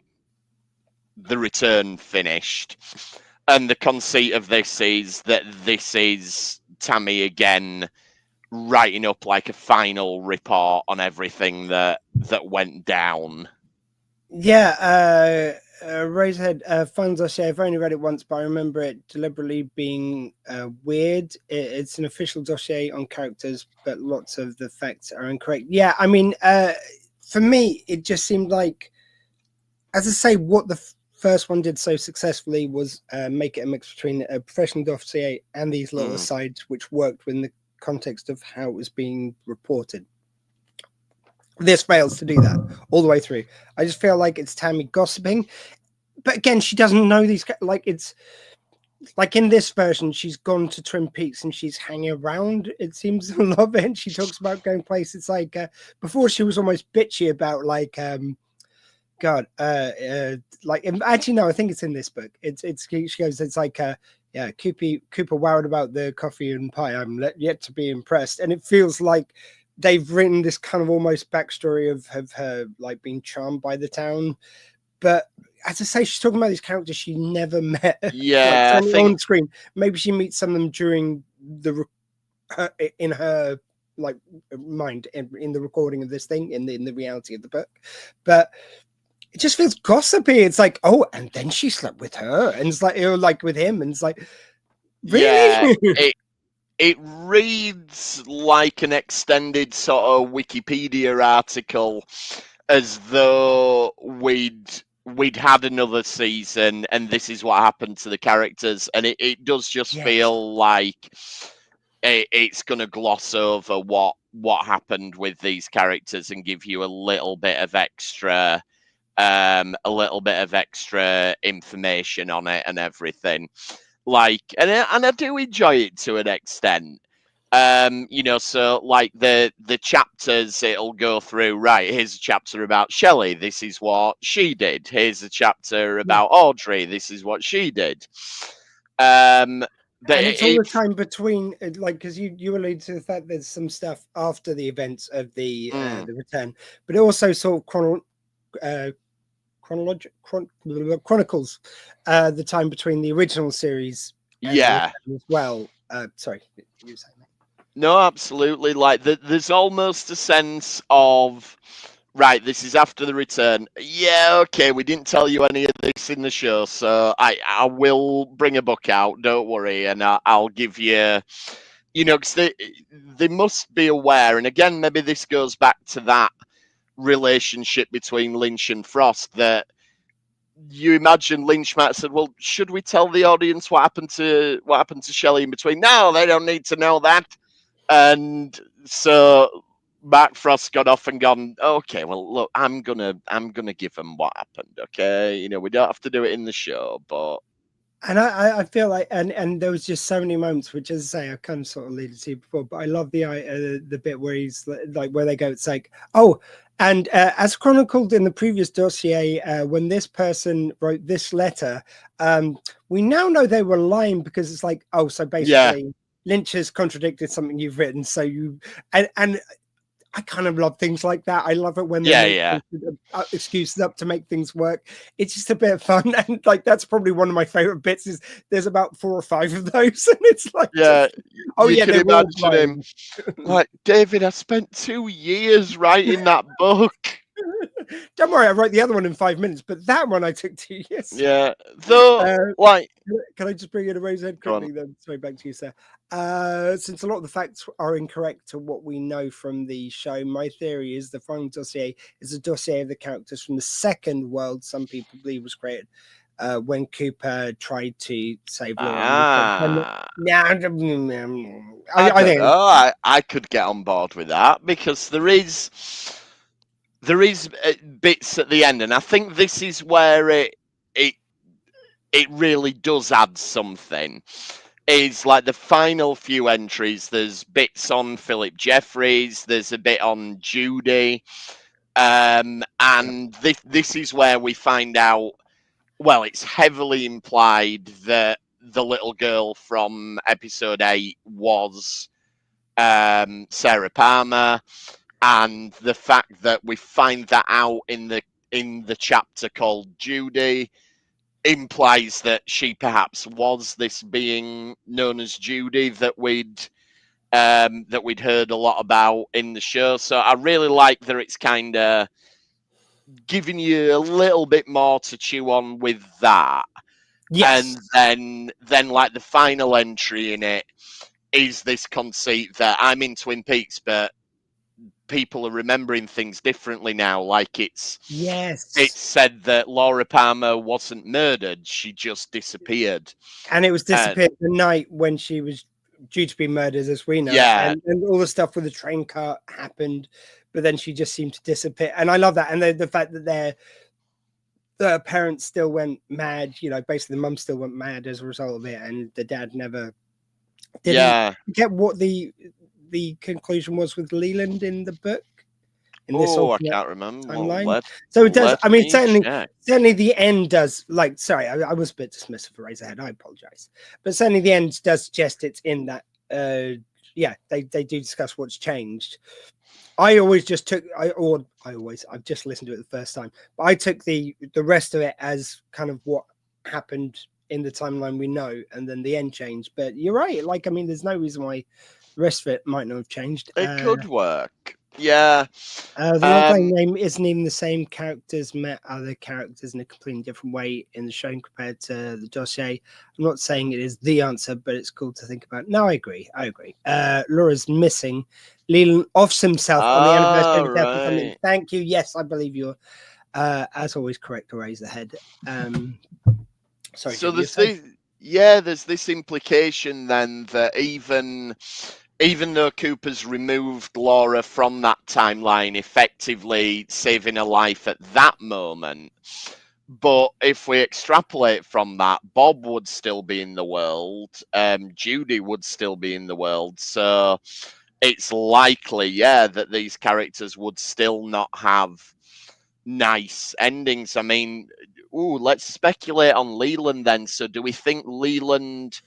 the Return finished. And the conceit of this is that this is Tammy again writing up like a final report on everything that went down. Yeah, Razorhead, Final Dossier, I've only read it once, but I remember it deliberately being weird. It's an official dossier on characters, but lots of the facts are incorrect. Yeah, I mean, for me, it just seemed like, as I say, what the first one did so successfully was make it a mix between a professional dossier and these little asides, which worked within the context of how it was being reported. This fails to do that all the way through. I just feel like it's Tammy gossiping, but again, she doesn't know these. Like, it's like in this version, she's gone to Twin Peaks and she's hanging around. It seems a lot of it. And she talks about going places. Like before, she was almost bitchy about like God, like actually no, I think it's in this book. She goes, it's like Cooper worried about the coffee and pie. I'm yet to be impressed, and it feels like they've written this kind of almost backstory of her like being charmed by the town. But as I say, she's talking about these characters she never met. Yeah, like, I think on screen. Maybe she meets some of them during in her like mind in the recording of this thing in the reality of the book, but it just feels gossipy. It's like, oh, and then she slept with her, and it's like, like with him, and it's like, really? Yeah, it reads like an extended sort of Wikipedia article, as though we'd had another season and this is what happened to the characters, and it does just feel like it's going to gloss over what happened with these characters and give you a little bit of extra information on it and everything. Like, and I do enjoy it to an extent. So like the chapters it'll go through, right, here's a chapter about Shelley, this is what she did. Here's a chapter about Audrey, this is what she did. But and it's all the time between, like, because you alluded to the fact there's some stuff after the events of the return, but it also sort of chronicles the time between the original series and as well. Sorry, you were saying that. No, absolutely. Like there's almost a sense of, right, this is after the return. Yeah, okay, we didn't tell you any of this in the show, so I will bring a book out, don't worry, and I'll give you, because they must be aware, and again, maybe this goes back to that relationship between Lynch and Frost, that you imagine Lynch might have said, well, should we tell the audience what happened to Shelley in between? No, they don't need to know that. And so Mark Frost got off and gone, okay, well, look, I'm gonna give them what happened, okay? We don't have to do it in the show, but. And I feel like, and there was just so many moments, which, as I say, I kind of sort of alluded to before, but I love the bit where he's like, where they go, it's like, oh, and as chronicled in the previous dossier, when this person wrote this letter, we now know they were lying, because it's like, oh, so basically Lynch has contradicted something you've written, so you and I kind of love things like that. I love it when they make excuses up to make things work. It's just a bit of fun, and like that's probably one of my favorite bits. Is there's about 4 or 5 of those, and it's like, you can imagine him like, David, I spent 2 years writing that book. Don't worry, I wrote the other one in 5 minutes, but that one I took 2 years. Yeah, though, can I just bring in a rose head quickly then? Sorry, back to you, sir. Since a lot of the facts are incorrect to what we know from the show, my theory is the Final Dossier is a dossier of the characters from the second world some people believe was created when Cooper tried to save Laura. I could get on board with that, because there is bits at the end, and I think this is where it really does add something. Is like the final few entries, there's bits on Philip Jeffries, there's a bit on Judy, and this is where we find out, well, it's heavily implied that the little girl from episode 8 was Sarah Palmer. And the fact that we find that out in the chapter called Judy implies that she perhaps was this being known as Judy that we'd heard a lot about in the show. So I really like that it's kind of giving you a little bit more to chew on with that. Yes. And then like the final entry in it is this conceit that I'm in Twin Peaks, but people are remembering things differently now. Like it's said that Laura Palmer wasn't murdered, she just disappeared, and it was disappeared the night when she was due to be murdered, as we know. And all the stuff with the train car happened, but then she just seemed to disappear. And I love that. And the fact that their parents still went mad, basically the mum still went mad as a result of it, and the dad never didn't get what the conclusion was with Leland in the book. I can't remember. Timeline. So it does. I mean, certainly the end does. Like, sorry, I was a bit dismissive for Razorhead. I apologize, but certainly the end does suggest it's in that yeah, they do discuss what's changed. I always just took I've just listened to it the first time, but I took the rest of it as kind of what happened in the timeline we know, and then the end changed. But you're right, like, I mean, there's no reason why the rest of it might not have changed. It could work. Yeah. The logline name isn't even the same. Characters met other characters in a completely different way in the show compared to the dossier. I'm not saying it is the answer, but it's cool to think about. No, I agree. Laura's missing. Leland offs himself on the anniversary of the death of family. Thank you. Yes, I believe you're, as always, correct to raise the head. Sorry. So there's this implication then that even though Cooper's removed Laura from that timeline, effectively saving her life at that moment, but if we extrapolate from that, Bob would still be in the world, Judy would still be in the world, so it's likely, that these characters would still not have nice endings. I mean, let's speculate on Leland then. So do we think Leland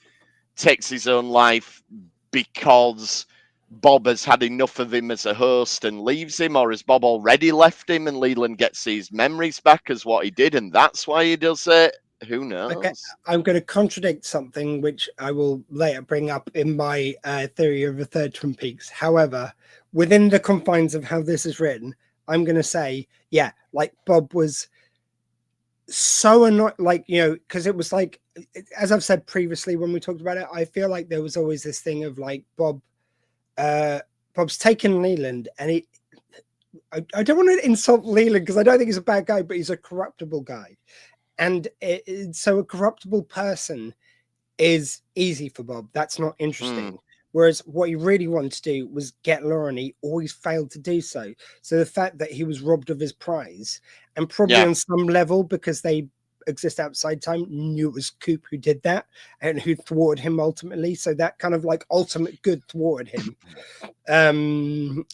takes his own life because Bob has had enough of him as a host and leaves him, or has Bob already left him and Leland gets his memories back as what he did and that's why he does it? Who knows? Okay, I'm going to contradict something which I will later bring up in my theory of a third Twin Peaks. However, within the confines of how this is written, I'm going to say, yeah, like Bob was so annoyed, like, you know, because it was like, as I've said previously when we talked about it, I feel like there was always this thing of like Bob's taken Leland, and I don't want to insult Leland because I don't think he's a bad guy, but he's a corruptible guy. And so a corruptible person is easy for Bob. That's not interesting. Whereas what he really wanted to do was get Laura, and he always failed to do so. So the fact that he was robbed of his prize, and probably on some level, because they exist outside time, knew it was Coop who did that and who thwarted him ultimately. So that kind of like ultimate good thwarted him. And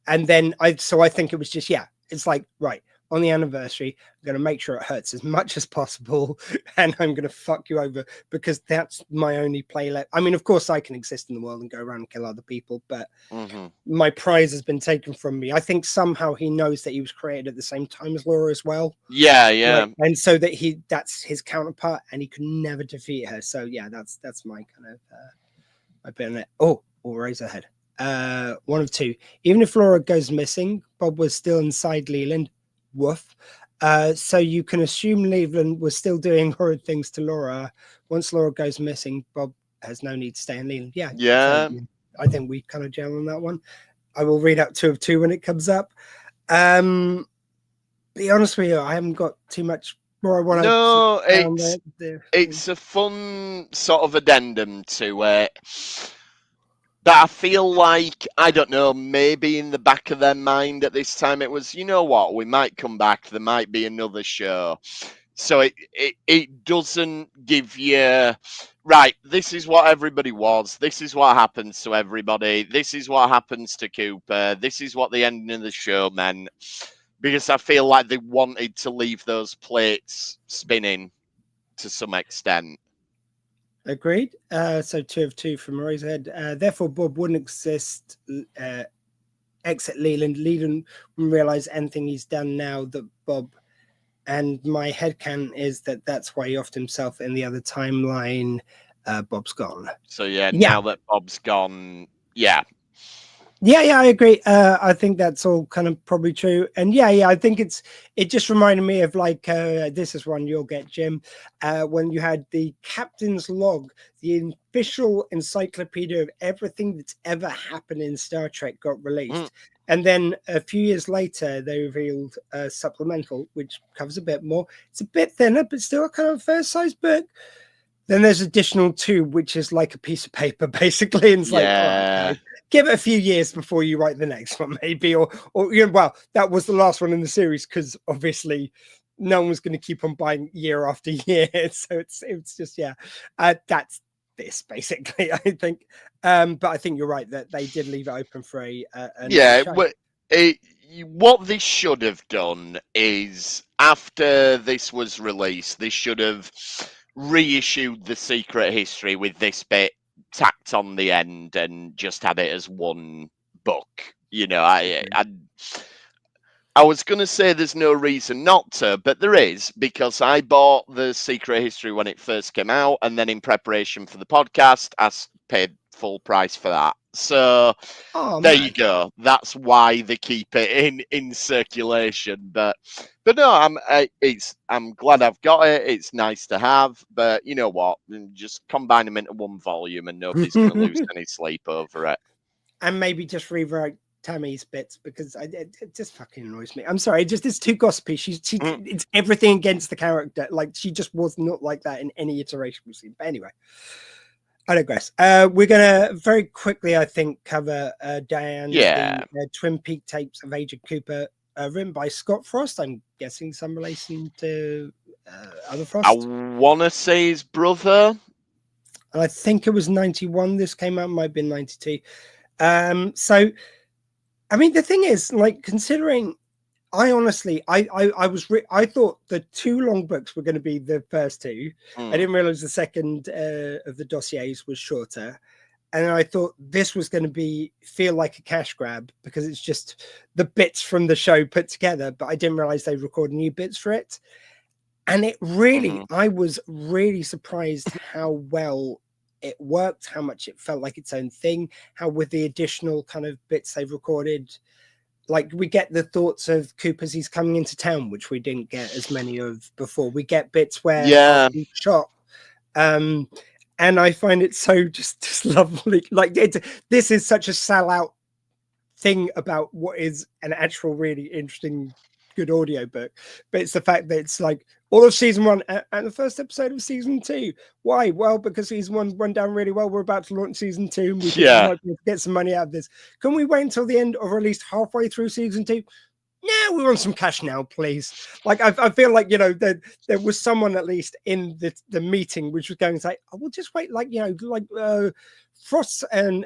then I think it was just, it's like, right, on the anniversary, I'm going to make sure it hurts as much as possible, and I'm going to fuck you over because that's my only play left. I mean, of course, I can exist in the world and go around and kill other people, but my prize has been taken from me. I think somehow he knows that he was created at the same time as Laura as well. Yeah. Right? And so that that's his counterpart, and he could never defeat her. So yeah, that's my kind of my bit on it. Oh, Razorhead. One of two. Even if Laura goes missing, Bob was still inside Leland. Woof. So you can assume Leland was still doing horrid things to Laura. Once Laura goes missing, Bob has no need to stay in Leland. Yeah. So I think we kind of gel on that one. I will read out 2 of 2 when it comes up. Be honest with you, I haven't got too much more I want to. No, it's a fun sort of addendum to it. But I feel like, I don't know, maybe in the back of their mind at this time, it was, you know what, we might come back, there might be another show. So it doesn't give you, right, this is what everybody was, this is what happens to everybody, this is what happens to Cooper, this is what the ending of the show meant. Because I feel like they wanted to leave those plates spinning to some extent. Agreed. So 2 of 2 from Razorhead. Therefore, Bob wouldn't exit Leland. Leland wouldn't realize anything he's done now that Bob. And my headcanon is that's why he offed himself in the other timeline. Bob's gone. So now that Bob's gone, Yeah, I agree. I think that's all kind of probably true. And I think it just reminded me of like, this is one you'll get, Jim, when you had the Captain's Log, the official encyclopedia of everything that's ever happened in Star Trek got released. And then a few years later, they revealed a supplemental, which covers a bit more. It's a bit thinner, but still a kind of fair-sized book. Then there's additional 2, which is like a piece of paper, basically. And it's like, okay, give it a few years before you write the next one, maybe. Or well, that was the last one in the series because obviously no one was going to keep on buying year after year. So it's just, that's this, basically, I think. But I think you're right that they did leave it open for what they should have done is, after this was released, they should have reissued the secret history with this bit tacked on the end and just had it as one book. You know, I was going to say there's no reason not to, but there is, because I bought The Secret History when it first came out, and then in preparation for the podcast, I paid full price for that. So there you go. That's why they keep it in circulation. But no, I'm glad I've got it. It's nice to have. But you know what? Just combine them into one volume, and nobody's going to lose any sleep over it. And maybe just rewrite Tammy's bits, because it just fucking annoys me. I'm sorry, it's too gossipy. It's everything against the character. Like, she just was not like that in any iteration we've seen. But anyway, I digress. We're gonna very quickly, I think, cover Diane, the Twin Peak tapes of Agent Cooper, written by Scott Frost. I'm guessing some relation to other Frost. I want to say his brother. And I think it was 91. This came out, might have been 92. So, I mean, the thing is, like, considering, I honestly, I thought the two long books were going to be the first two. I didn't realize the second of the dossiers was shorter, and I thought this was going to feel like a cash grab, because it's just the bits from the show put together. But I didn't realize they recorded new bits for it, and it really, I was really surprised how well it worked, how much it felt like its own thing, how with the additional kind of bits they've recorded, like we get the thoughts of Cooper's he's coming into town, which we didn't get as many of before. We get bits where he's shot, and I find it so just lovely. Like, this is such a sellout thing about what is an actual really interesting, good audio book, but it's the fact that it's like all of season 1 and the first episode of season 2. Why? Well, because season 1 went down really well. We're about to launch season 2, and we might be able to get some money out of this. Can we wait until the end, or at least halfway through season 2? Yeah, we want some cash now, please. Like, I feel like, you know, there was someone at least in the meeting which was going to say, "Oh, we'll just wait." Like, you know, like Frost and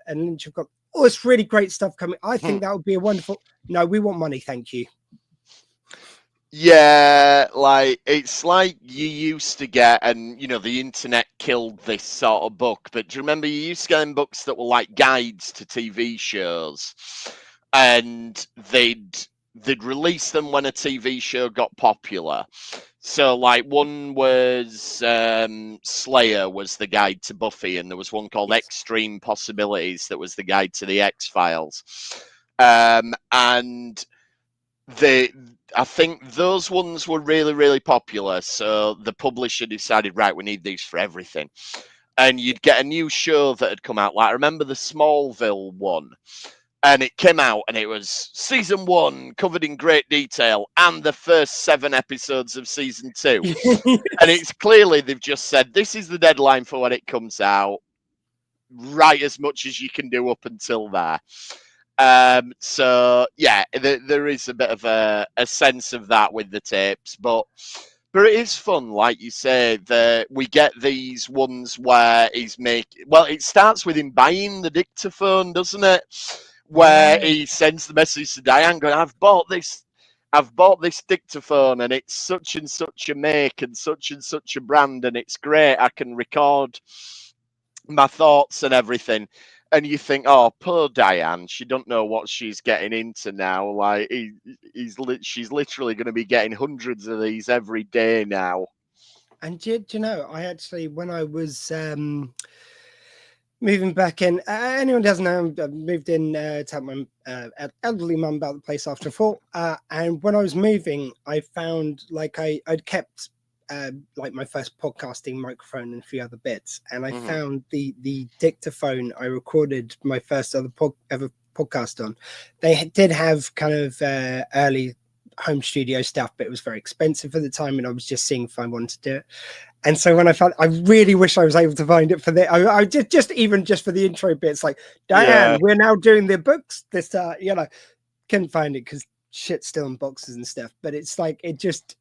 Lynch have got all this really great stuff coming. I think that would be a wonderful. No, we want money, thank you. Yeah, like, it's like you used to get, and you know, the internet killed this sort of book, but do you remember you used to get books that were like guides to TV shows, and they'd release them when a TV show got popular. So like, one was Slayer was the guide to Buffy, and there was one called Extreme Possibilities that was the guide to the X-Files. And I think those ones were really, really popular. So the publisher decided, right, we need these for everything. And you'd get a new show that had come out. Like, I remember the Smallville one. And it came out, and it was season 1 covered in great detail, and the first 7 episodes of season 2. And it's clearly they've just said, this is the deadline for when it comes out. Write as much as you can do up until there. So yeah, there is a bit of a sense of that with the tapes, but it is fun, like you say. We get these ones where it starts with him buying the dictaphone, doesn't it? Where he sends the message to Diane going, I've bought this dictaphone, and it's such and such a make and such a brand, and it's great. I can record my thoughts and everything. And you think, oh, poor Diane, she don't know what she's getting into now. Like, she's literally going to be getting hundreds of these every day now. And do you know, I actually, when I was moving back in, anyone doesn't know, I moved in to help my elderly mum about the place after a fall. And when I was moving, I found, like, I'd kept like my first podcasting microphone and a few other bits, and I found the dictaphone I recorded my first ever podcast on. They did have kind of early home studio stuff, but it was very expensive at the time, and I was just seeing if I wanted to do it. And so when I found, I really wish I was able to find it for the I just for the intro bits, like, Diane, we're now doing the books this you know, couldn't find it because shit's still in boxes and stuff. But it's like, it just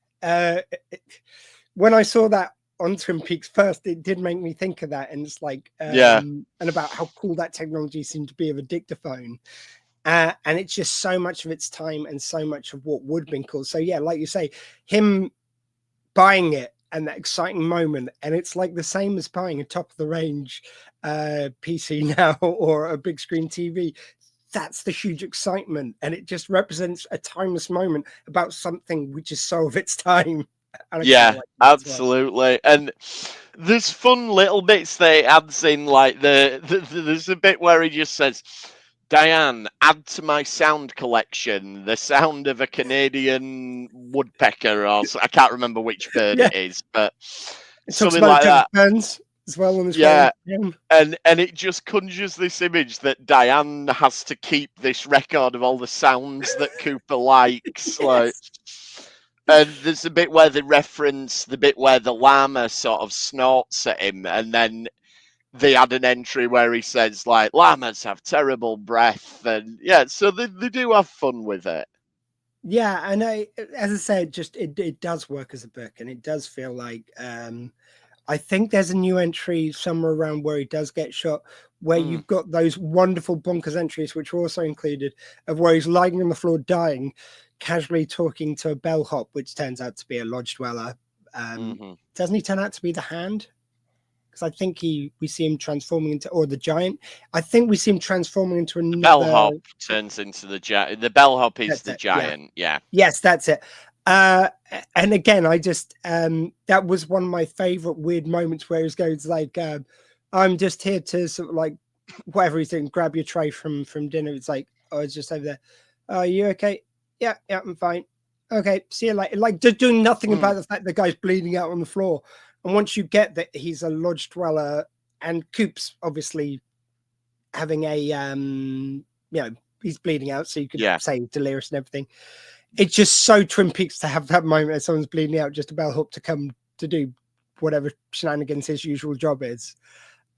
when I saw that on Twin Peaks first, it did make me think of that, and it's like and about how cool that technology seemed to be of a dictaphone. And it's just so much of its time and so much of what would have been cool. So yeah, like you say, him buying it and that exciting moment. And it's like the same as buying a top of the range PC now or a big screen TV. That's the huge excitement, and it just represents a timeless moment about something which is so of its time. And Yeah, absolutely. And there's fun little bits that it adds in, like there's a bit where he just says, Diane, add to my sound collection the sound of a Canadian woodpecker, or I can't remember which bird it is, but something like that. Burns as well on this. Yeah, and it just conjures this image that Diane has to keep this record of all the sounds that Cooper likes. Like, and there's a bit where they reference the bit where the llama sort of snorts at him, and then they add an entry where he says, like, llamas have terrible breath, and yeah, so they do have fun with it. Yeah, and as I said, just it does work as a book, and it does feel like I think there's a new entry somewhere around where he does get shot, where you've got those wonderful bonkers entries, which were also included, of where he's lying on the floor dying, casually talking to a bellhop, which turns out to be a lodge dweller. Doesn't he turn out to be the Hand? Because I think we see him transforming into, or the Giant. I think we see him transforming into another. Bellhop turns into the Giant. The bellhop is the Giant. Yeah. Yes, that's it. And again, I just that was one of my favorite weird moments where he goes like, I'm just here to sort of like whatever he's doing, grab your tray from dinner. It's like, oh, it's just over there. Are you okay? Yeah, I'm fine. Okay, see you later. Like just doing nothing about the fact the guy's bleeding out on the floor. And once you get that he's a lodge dweller, and Coop's obviously having a he's bleeding out, so you could say delirious and everything. It's just so Twin Peaks to have that moment where someone's bleeding out, just a bellhop to come to do whatever shenanigans his usual job is.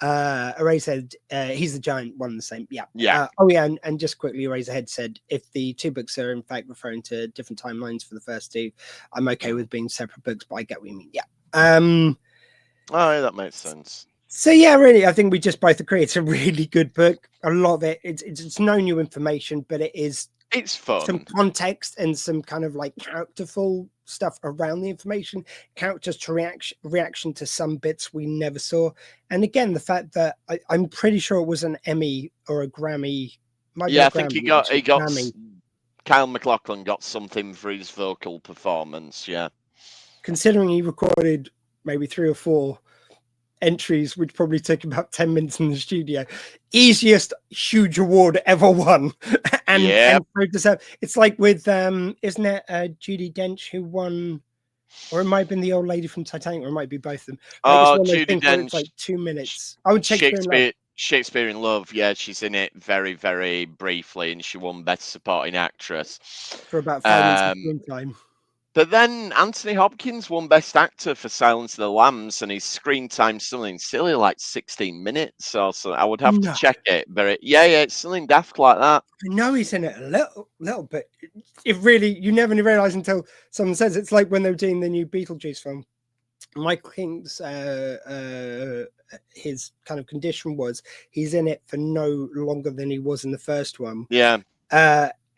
Eraserhead, he's the Giant, one and the same. Yeah. And just quickly, Eraserhead said, if the two books are in fact referring to different timelines for the first two, I'm okay with being separate books, but I get what you mean. Yeah. That makes sense. So yeah, really, I think we just both agree it's a really good book. A lot of it, it's no new information, but it's fun. Some context and some kind of like characterful stuff around the information, characters to reaction to some bits we never saw. And again, the fact that I'm pretty sure it was an Emmy or a Grammy. I think he got Kyle MacLachlan got something for his vocal performance. Yeah. Considering he recorded maybe 3 or 4 entries, which probably took about 10 minutes in the studio, easiest huge award ever won. And it's like with isn't it Judi Dench who won, or it might have been the old lady from Titanic, or it might be both of them. Judi Dench, it's like 2 minutes. Shakespeare in Love. Yeah, she's in it very, very briefly, and she won Best Supporting Actress for about 5 minutes of time. But then Anthony Hopkins won Best Actor for Silence of the Lambs, and his screen time something silly like 16 minutes or so. I would have to check it, but it's something daft like that. I know he's in it a little bit. It really, you never realize until someone says. It's like when they were doing the new Beetlejuice film. Michael King's his kind of condition was he's in it for no longer than he was in the first one. Yeah.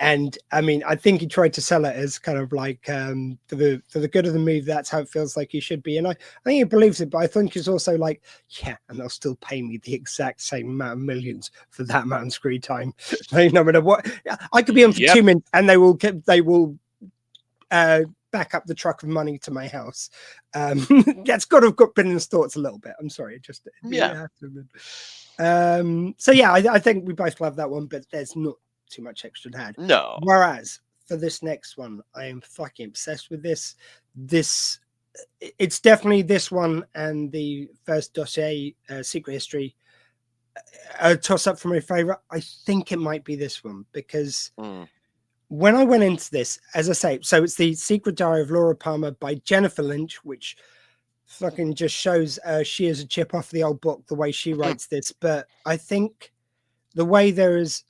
And I mean, I think he tried to sell it as kind of like for the good of the movie, that's how it feels like he should be. And I think he believes it, but I think he's also like, yeah, and they'll still pay me the exact same amount of millions for that amount of screen time. No matter what, I could be on for 2 minutes, and they will back up the truck of money to my house. That's got to have been in his thoughts a little bit. I'm sorry, So yeah, I think we both love that one, but there's not too much extra to add. No. Whereas for this next one, I am fucking obsessed with this. It's definitely this one and the first dossier, Secret History, a toss up for my favorite. I think it might be this one because when I went into this, as I say, so it's the Secret Diary of Laura Palmer by Jennifer Lynch, which fucking just shows she is a chip off the old book, the way she writes this. But I think the way the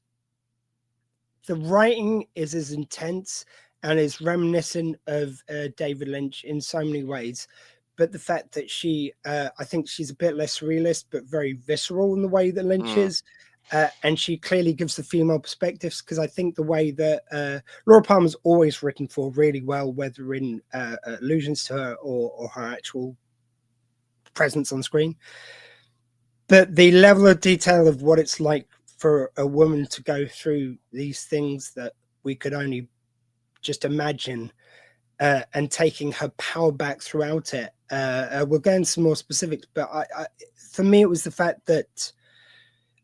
writing is as intense and is reminiscent of David Lynch in so many ways. But the fact that she, I think she's a bit less realist, but very visceral in the way that Lynch is. and she clearly gives the female perspectives, because I think the way that Laura Palmer's always written for really well, whether in allusions to her or her actual presence on screen. But the level of detail of what it's like for a woman to go through these things that we could only just imagine, and taking her power back throughout it. We'll go into some more specifics, but for me, it was the fact that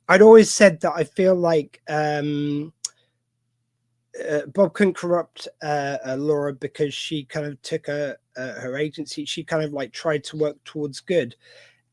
I'd always said that I feel like Bob couldn't corrupt Laura because she kind of took her agency. She kind of like tried to work towards good.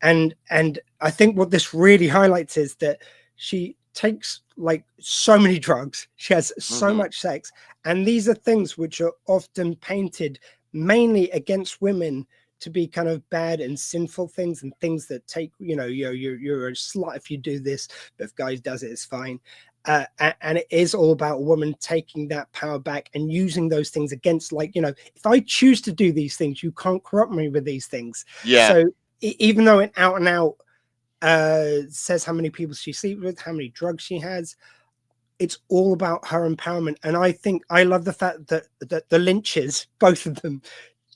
And I think what this really highlights is that she takes like so many drugs. She has so much sex. And these are things which are often painted mainly against women to be kind of bad and sinful things, and things that take, you know, you're a slut if you do this, but if guys does it, it's fine. And it is all about a woman taking that power back and using those things against, like, you know, if I choose to do these things, you can't corrupt me with these things. Yeah. So even though it out and out says how many people she sleeps with, how many drugs she has, it's all about her empowerment. And I think I love the fact that the Lynches, both of them,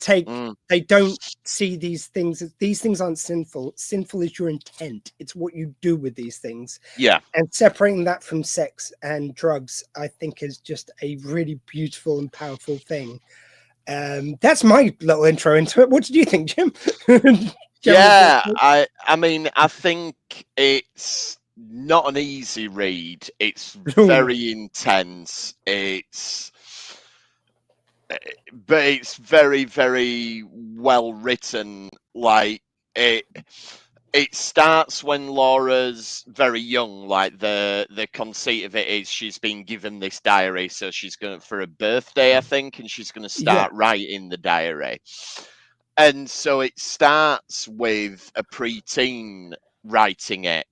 they don't see these things aren't sinful. Sinful is your intent. It's what you do with these things. Yeah. And separating that from sex and drugs, I think, is just a really beautiful and powerful thing. That's my little intro into it. What did you think, Jim? Yeah, I mean, I think it's not an easy read. It's very intense. But it's very, very well written. Like, it starts when Laura's very young. Like, the conceit of it is she's been given this diary, so she's going for a birthday, I think, and she's going to start writing the diary. And so it starts with a preteen writing it,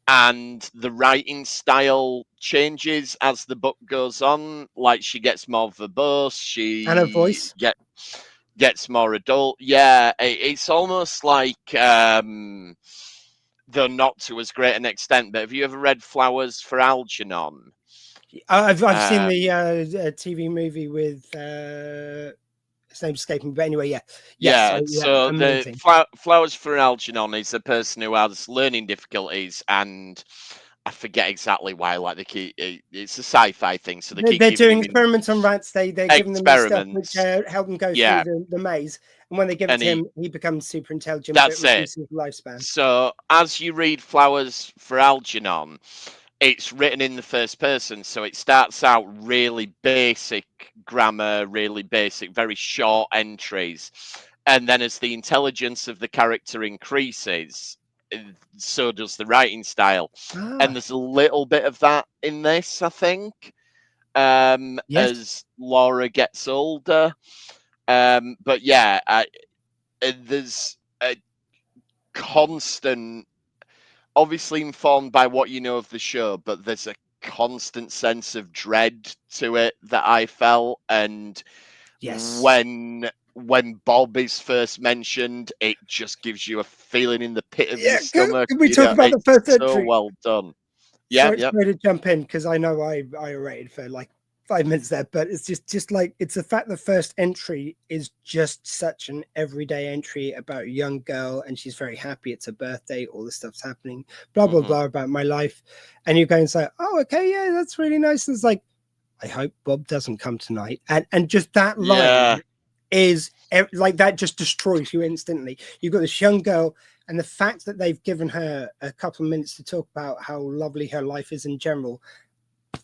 and the writing style changes as the book goes on. Like, she gets more verbose, and her voice gets more adult. Yeah, it's almost like, though not to as great an extent, but have you ever read Flowers for Algernon? I've seen the TV movie with his name's escaping, but anyway, so amazing. the Flowers for Algernon is a person who has learning difficulties, and I forget exactly why. Like, it's a sci-fi thing, so they're doing experiments on rats. They're giving them stuff which help them go through the maze, and when they give it to him, he becomes super intelligent. That's it. Lifespan. So as you read Flowers for Algernon, it's written in the first person, so it starts out really basic grammar, really basic, very short entries, and then as the intelligence of the character increases, so does the writing style. And there's a little bit of that in this, I think, as Laura gets older. But yeah, there's a constant, obviously informed by what you know of the show, but there's a constant sense of dread to it that I felt. And when Bob is first mentioned, it just gives you a feeling in the pit of your stomach. Can we talk about the first entry? So well done. Sorry to jump in, because I know I rated for like 5 minutes there, but it's just like, it's the fact the first entry is just such an everyday entry about a young girl, and she's very happy it's her birthday, all this stuff's happening, blah blah blah about my life, and you go and say, oh, okay, yeah, that's really nice. And it's like, I hope Bob doesn't come tonight, and just that line is like, that just destroys you instantly. You've got this young girl, and the fact that they've given her a couple of minutes to talk about how lovely her life is in general,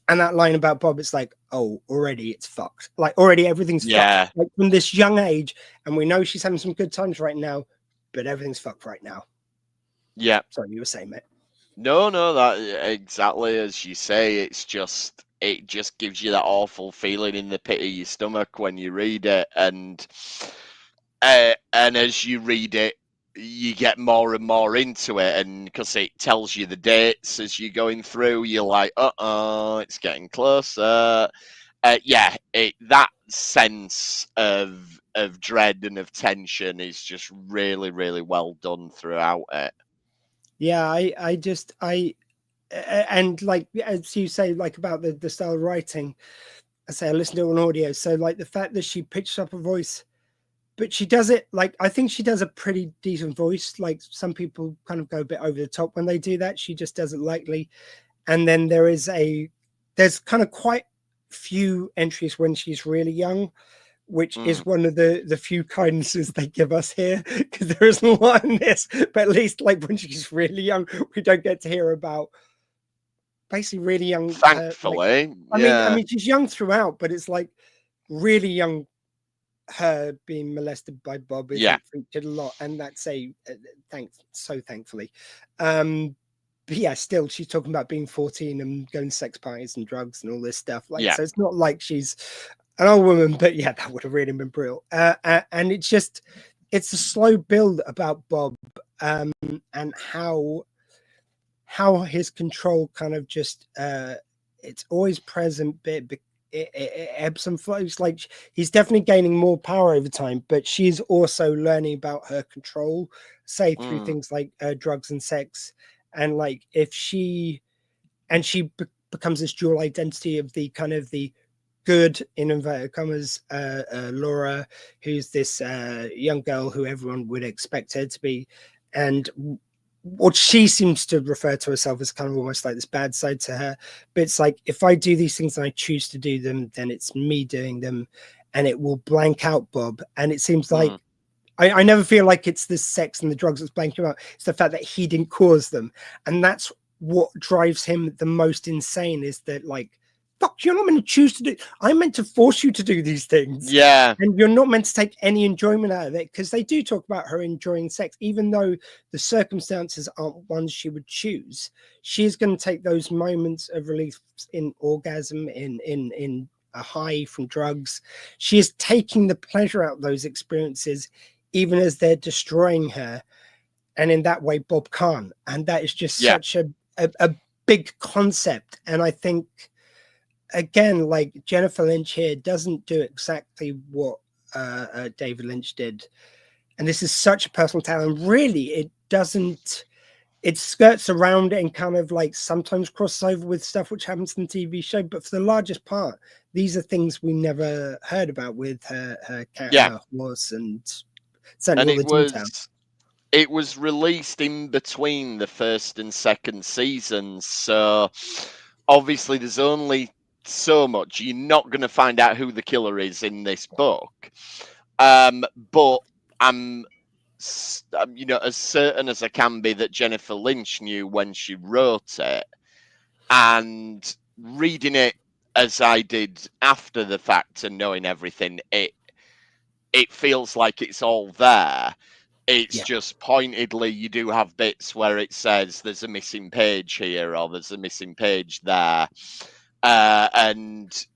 and that line about Bob, it's like, oh, already it's fucked. Like, already everything's fucked. Like, from this young age, and we know she's having some good times right now, but everything's fucked right now. Yeah. Sorry, you were saying, mate. No, that exactly as you say. It just gives you that awful feeling in the pit of your stomach when you read it, and as you read it, you get more and more into it, and because it tells you the dates as you're going through, you're like, it's getting closer. That sense of dread and of tension is just really, really well done throughout it. Yeah, I and like as you say, like about the style of writing, I say I listen to it on audio. So like the fact that she pitches up a voice, but she does it like I think she does a pretty decent voice. Like some people kind of go a bit over the top when they do that. She just does it lightly. And then there's kind of quite few entries when she's really young, which is one of the few kindnesses they give us here, because there isn't a lot in this, but at least like when she's really young, we don't get to hear about basically really young. Thankfully, I mean, she's young throughout, but it's like really young. Her being molested by Bob is featured a lot, and that's thankfully. But yeah, still she's talking about being 14 and going to sex parties and drugs and all this stuff. Like, so it's not like she's an old woman, but yeah, that would have really been brutal. And it's a slow build about Bob, and how his control kind of just it's always present, but it ebbs and flows. Like he's definitely gaining more power over time, but she's also learning about her control, say through things like drugs and sex. And like if she becomes this dual identity of the kind of the good in inverted commas Laura, who's this young girl who everyone would expect her to be, and what she seems to refer to herself as kind of almost like this bad side to her. But it's like, if I do these things and I choose to do them, then it's me doing them, and it will blank out Bob. And it seems like I never feel like it's the sex and the drugs that's blanking out. It's the fact that he didn't cause them. And that's what drives him the most insane, is that like, fuck, you're not meant to choose to do. I'm meant to force you to do these things. Yeah. And you're not meant to take any enjoyment out of it, because they do talk about her enjoying sex, even though the circumstances aren't ones she would choose. She's going to take those moments of relief in orgasm, in a high from drugs. She is taking the pleasure out of those experiences, even as they're destroying her. And in that way, Bob can't. And that is just such a big concept. And I think, again, like Jennifer Lynch here doesn't do exactly what David Lynch did. And this is such a personal talent. Really, it skirts around it and kind of like sometimes crosses over with stuff which happens in the TV show. But for the largest part, these are things we never heard about with her cat, her horse, and certainly all the details. It was released in between the first and second seasons. So obviously there's only so much. You're not going to find out who the killer is in this book. But I'm as certain as I can be that Jennifer Lynch knew when she wrote it, and reading it as I did after the fact and knowing everything, it feels like it's all there. It's just pointedly, you do have bits where it says there's a missing page here or there's a missing page there. And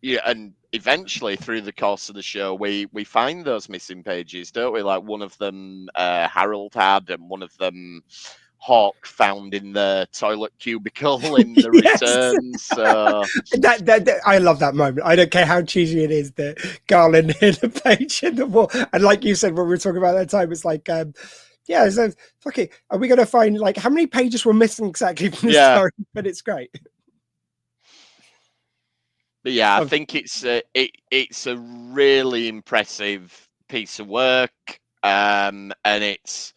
eventually through the course of the show, we find those missing pages, don't we? Like one of them Harold had, and one of them Hawk found in the toilet cubicle in the return. So that I love that moment. I don't care how cheesy it is that Garland hid a page in the wall. And like you said when we were talking about that time, it's like so fuck it. Are we gonna find like how many pages were missing exactly from the story? But it's great. But yeah, I think it's a really impressive piece of work. And it's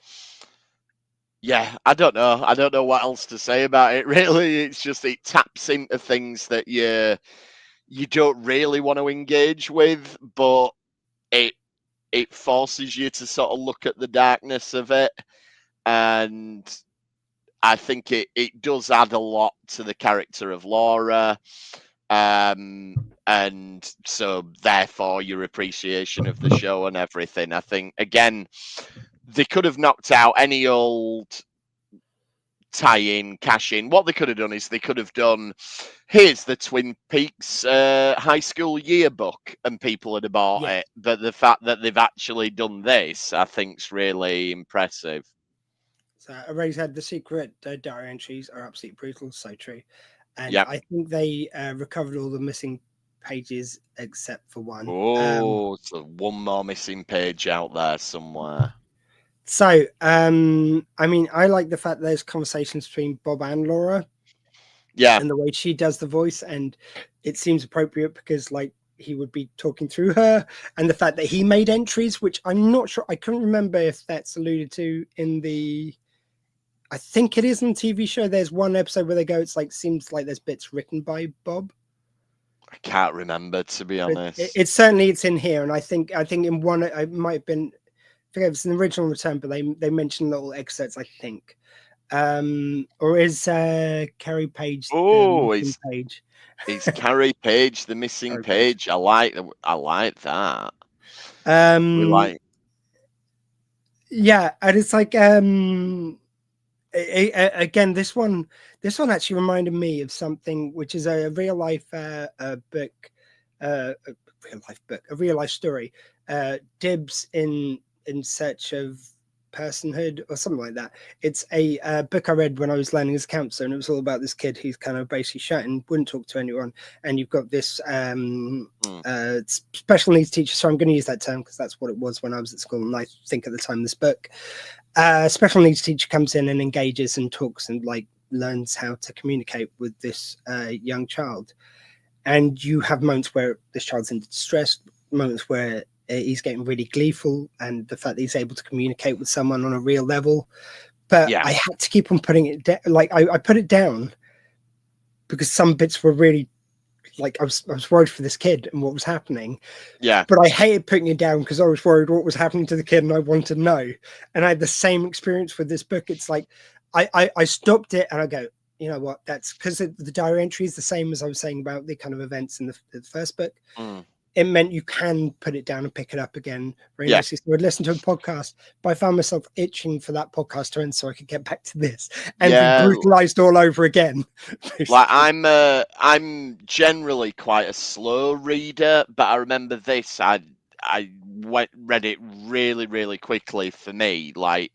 I don't know what else to say about it, really. It's just it taps into things that you don't really want to engage with, but it forces you to sort of look at the darkness of it. And I think it does add a lot to the character of Laura. And so therefore your appreciation of the show and everything. I think, again, they could have knocked out any old tie-in, cash-in. What they could have done is they could have done, here's the Twin Peaks high school yearbook, and people would have bought it. But the fact that they've actually done this, I think, is really impressive. So I already said the secret diary entries are absolutely brutal, so true. And I think they recovered all the missing pages except for one. Oh, so one more missing page out there somewhere. So, I mean, I like the fact that there's conversations between Bob and Laura. Yeah. And the way she does the voice, and it seems appropriate because like he would be talking through her, and the fact that he made entries, which I'm not sure, I couldn't remember if that's alluded to in the, I think it is in the TV show. There's one episode where they go, it's like, seems like there's bits written by Bob. I can't remember, to be honest. It's certainly, it's in here. And I think in one, it might have been, I forget if it's an original return, but they mentioned little excerpts, I think. Or is Carrie Page Oh, the missing page? It's Carrie Page, the missing page. I like that. We like. Yeah, and it's like again, this one actually reminded me of something which is a real life book, a real life story. Dibs in Search of Personhood or something like that. It's a book I read when I was learning as a counselor, and it was all about this kid who's kind of basically shut and wouldn't talk to anyone. And you've got this special needs teacher. So I'm going to use that term because that's what it was when I was at school. And I think at the time this book, special needs teacher comes in and engages and talks and like learns how to communicate with this young child. And you have moments where this child's in distress, moments where he's getting really gleeful, and the fact that he's able to communicate with someone on a real level. But I had to keep on putting it down. Like I put it down because some bits were really like, I was worried for this kid and what was happening. Yeah. But I hated putting it down because I was worried what was happening to the kid and I wanted to know. And I had the same experience with this book. It's like, I stopped it and I go, you know what, that's because the diary entry is the same as I was saying about the kind of events in the first book. It meant you can put it down and pick it up again very nicely. So I'd listen to a podcast, but I found myself itching for that podcast to end so I could get back to this and be brutalized all over again. Like I'm generally quite a slow reader, but I remember this. I read it really, really quickly for me. Like,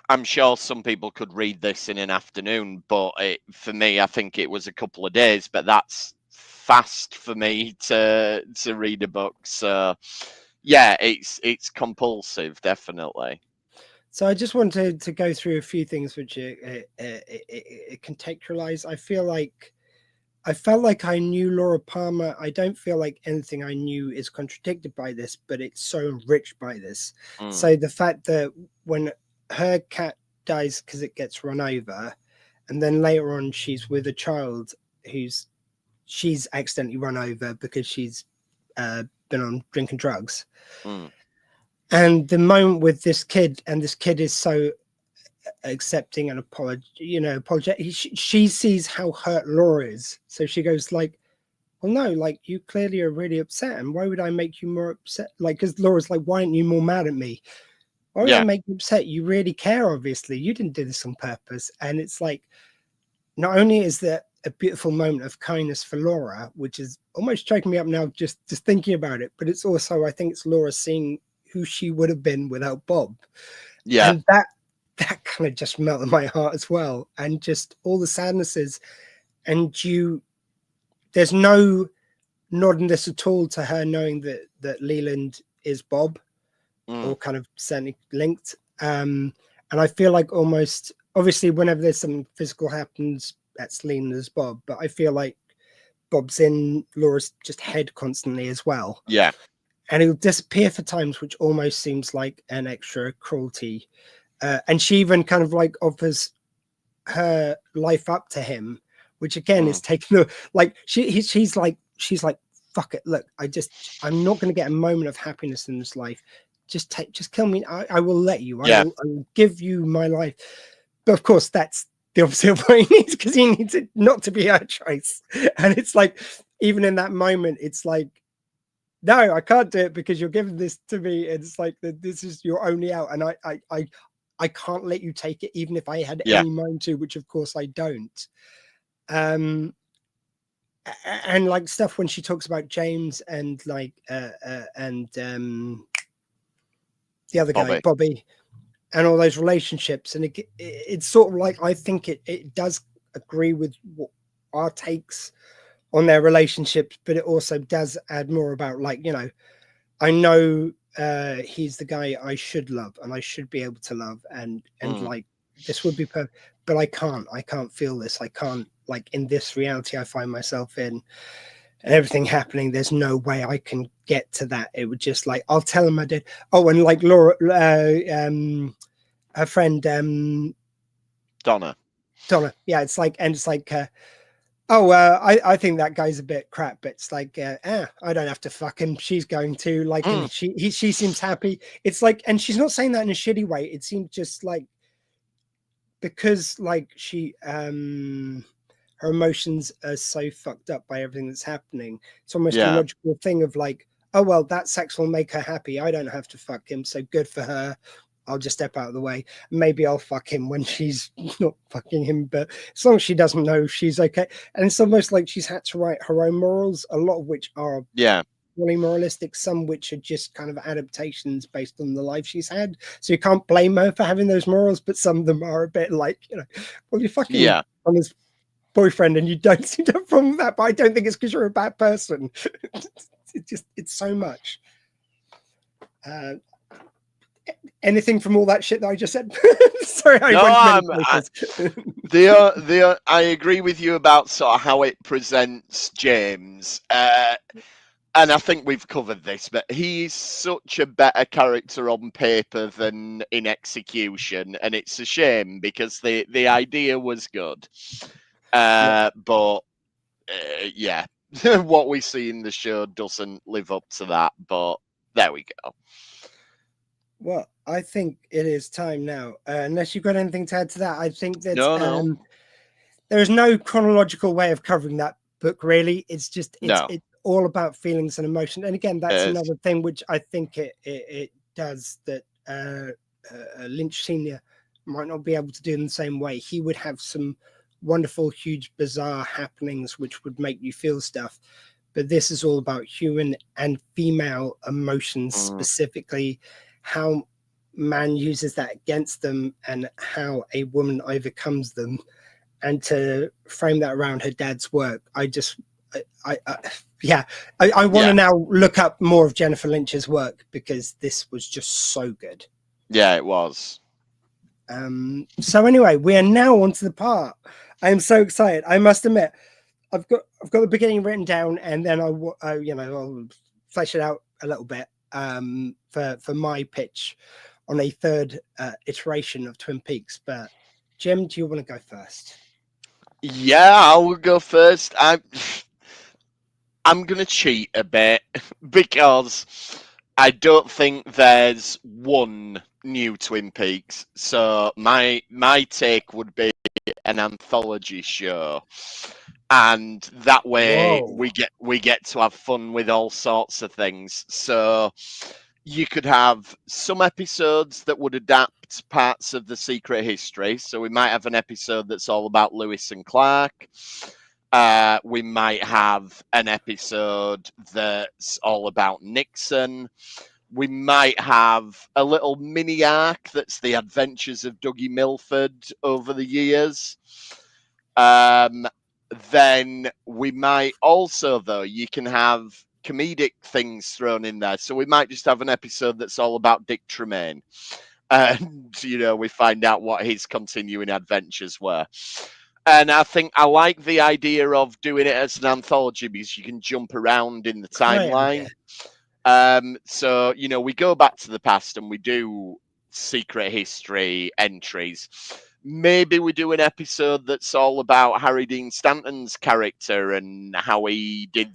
I'm sure some people could read this in an afternoon, but for me, I think it was a couple of days. But that's fast for me to read a book. So yeah, it's compulsive, definitely. So I just wanted to go through a few things which contextualize. I felt like I knew Laura Palmer. I don't feel like anything I knew is contradicted by this, but it's so enriched by this. So the fact that when her cat dies because it gets run over, and then later on she's with a child she's accidentally run over because she's been on drinking drugs. And the moment with this kid, and this kid is so accepting and apologetic. She sees how hurt Laura is. So she goes like, well, no, like, you clearly are really upset. And why would I make you more upset? Like, because Laura's like, why aren't you more mad at me? Why would I make you upset? You really care, obviously. You didn't do this on purpose. And it's like, not only is there a beautiful moment of kindness for Laura, which is almost choking me up now just thinking about it, but it's also, I think it's Laura seeing who she would have been without Bob. Yeah. And that kind of just melted my heart as well. And just all the sadnesses. And there's no nod in this at all to her knowing that Leland is Bob, or kind of certainly linked. And I feel like almost, obviously, whenever there's something physical happens, that's Leland as Bob. But I feel like Bob's in Laura's just head constantly as well. Yeah. And he'll disappear for times, which almost seems like an extra cruelty. And she even kind of like offers her life up to him, which again is taking the, like, she's like, fuck it. Look, I'm not going to get a moment of happiness in this life. Just kill me. I will let you. I will give you my life. But of course, that's the opposite of what he needs, because he needs it not to be her choice. And it's like, even in that moment, it's like, no, I can't do it because you're giving this to me. It's like, this is your only out. And I can't let you take it, even if I had any mind to, which of course I don't. And like stuff when she talks about James and like, and the other guy, Bobby, and all those relationships. And it's sort of like, I think it does agree with what our takes on their relationships, but it also does add more about, like, I know he's the guy I should love and I should be able to love, and like, this would be perfect. but I can't feel this. I can't, like, in this reality I find myself in and everything happening, there's no way I can get to that. It would just, like, I'll tell him I did. Oh, and like Laura, her friend, Donna. Yeah, it's like, and it's like, I think that guy's a bit crap, but it's like, I don't have to fuck him. She's going to, like, and she seems happy. It's like, and she's not saying that in a shitty way. It seems just like, because, like, she, her emotions are so fucked up by everything that's happening. It's almost a logical thing of like, oh, well, that sex will make her happy. I don't have to fuck him. So good for her. I'll just step out of the way. Maybe I'll fuck him when she's not fucking him, but as long as she doesn't know, she's okay. And it's almost like she's had to write her own morals, a lot of which are really moralistic, some which are just kind of adaptations based on the life she's had. So you can't blame her for having those morals, but some of them are a bit like, you know, well, you're fucking on his boyfriend and you don't seem to have a problem with that, but I don't think it's because you're a bad person. It's so much. Anything from all that shit that I just said? Sorry, I agree with you about sort of how it presents James. And I think we've covered this, but he's such a better character on paper than in execution, and it's a shame because the idea was good. But what we see in the show doesn't live up to that, but there we go. Well, I think it is time now. Unless you've got anything to add to that, I think that there's no chronological way of covering that book, really. It's just, it's all about feelings and emotion. And again, that's another thing which I think it does that Lynch Sr. might not be able to do in the same way. He would have some wonderful, huge, bizarre happenings which would make you feel stuff. But this is all about human and female emotions, specifically how man uses that against them and how a woman overcomes them. And to frame that around her dad's work, I want to now look up more of Jennifer Lynch's work because this was just so good. Yeah, it was. So anyway, we are now on to the part. I am so excited. I must admit, I've got the beginning written down, and then I'll flesh it out a little bit for my pitch on a third iteration of Twin Peaks. But Jim, do you want to go first? Yeah, I will go first. I'm going to cheat a bit because I don't think there's one new Twin Peaks. So my take would be an anthology show, and that way we get to have fun with all sorts of things. So you could have some episodes that would adapt parts of the Secret History. So we might have an episode that's all about Lewis and Clark. We might have an episode that's all about Nixon. We might have a little mini arc that's the adventures of Dougie Milford over the years. Then we might also, though, you can have comedic things thrown in there. So we might just have an episode that's all about Dick Tremaine. And, we find out what his continuing adventures were. And I think I like the idea of doing it as an anthology because you can jump around in the timeline. So, we go back to the past and we do Secret History entries. Maybe we do an episode that's all about Harry Dean Stanton's character and how he did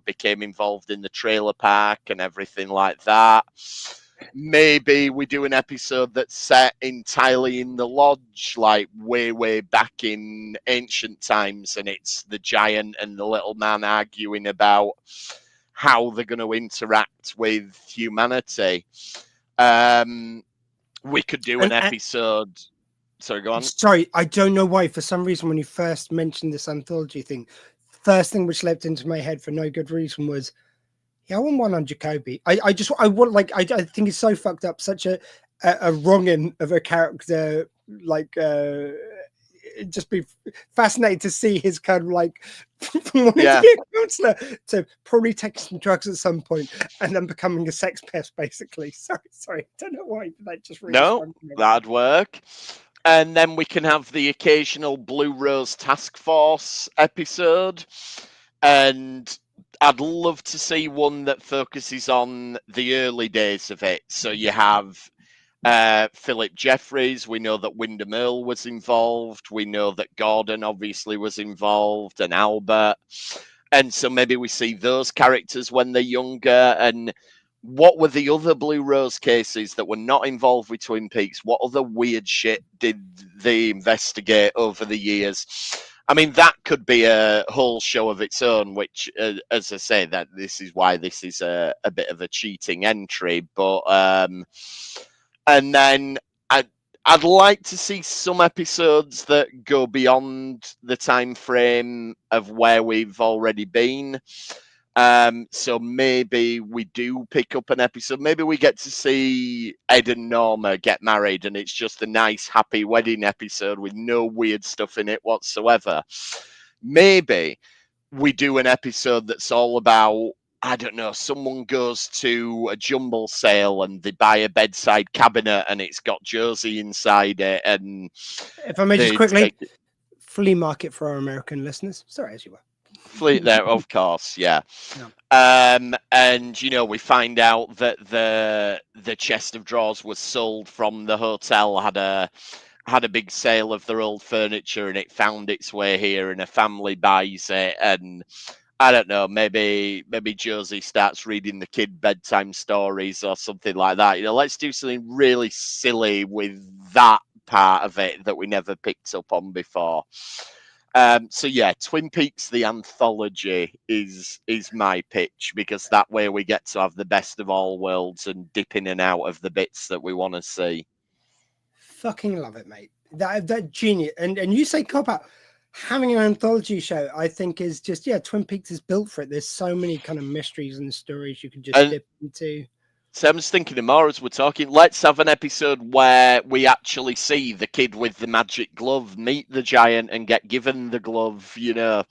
became involved in the trailer park and everything like that. Maybe we do an episode that's set entirely in the lodge, like way back in ancient times, and it's the giant and the little man arguing about how they're going to interact with humanity. We could do an episode. Sorry, go on. Sorry, I don't know why. For some reason, when you first mentioned this anthology thing, first thing which leapt into my head for no good reason was, I want one on Jacoby. I think it's so fucked up, such a wronging of a character. Like, just be fascinated to see his kind of like from wanting to be a counselor to probably taking some drugs at some point and then becoming a sex pest, basically. Sorry, don't know why, but that just really that'd work. And then we can have the occasional Blue Rose Task Force episode. And I'd love to see one that focuses on the early days of it. So you have Philip Jeffries. We know that Wyndham Earle was involved. We know that Gordon obviously was involved, and Albert. And so maybe we see those characters when they're younger. And what were the other Blue Rose cases that were not involved with Twin Peaks? What other weird shit did they investigate over the years? I mean, that could be a whole show of its own, which, as I say, that this is why this is a bit of a cheating entry. But, and then I'd like to see some episodes that go beyond the time frame of where we've already been. So maybe we do pick up an episode. Maybe we get to see Ed and Norma get married, and it's just a nice, happy wedding episode with no weird stuff in it whatsoever. Maybe we do an episode that's all about, I don't know, someone goes to a jumble sale and they buy a bedside cabinet and it's got Josie inside it. And if I may just quickly, flea market for our American listeners. Sorry, as you were. Fleet there, of course, yeah. And you know, we find out that the chest of drawers was sold from the hotel, had a big sale of their old furniture, and it found its way here, and a family buys it. And I don't know, maybe Josie starts reading the kid bedtime stories or something like that. You know, let's do something really silly with that part of it that we never picked up on before. So yeah, Twin Peaks the anthology is my pitch, because that way we get to have the best of all worlds and dip in and out of the bits that we want to see. Fucking love it, mate. That genius. And you say cop out. Having an anthology show, I think, is just, yeah, Twin Peaks is built for it. There's so many kind of mysteries and stories you can just dip into. So I'm just thinking of more as we're talking. Let's have an episode where we actually see the kid with the magic glove meet the giant and get given the glove. You know,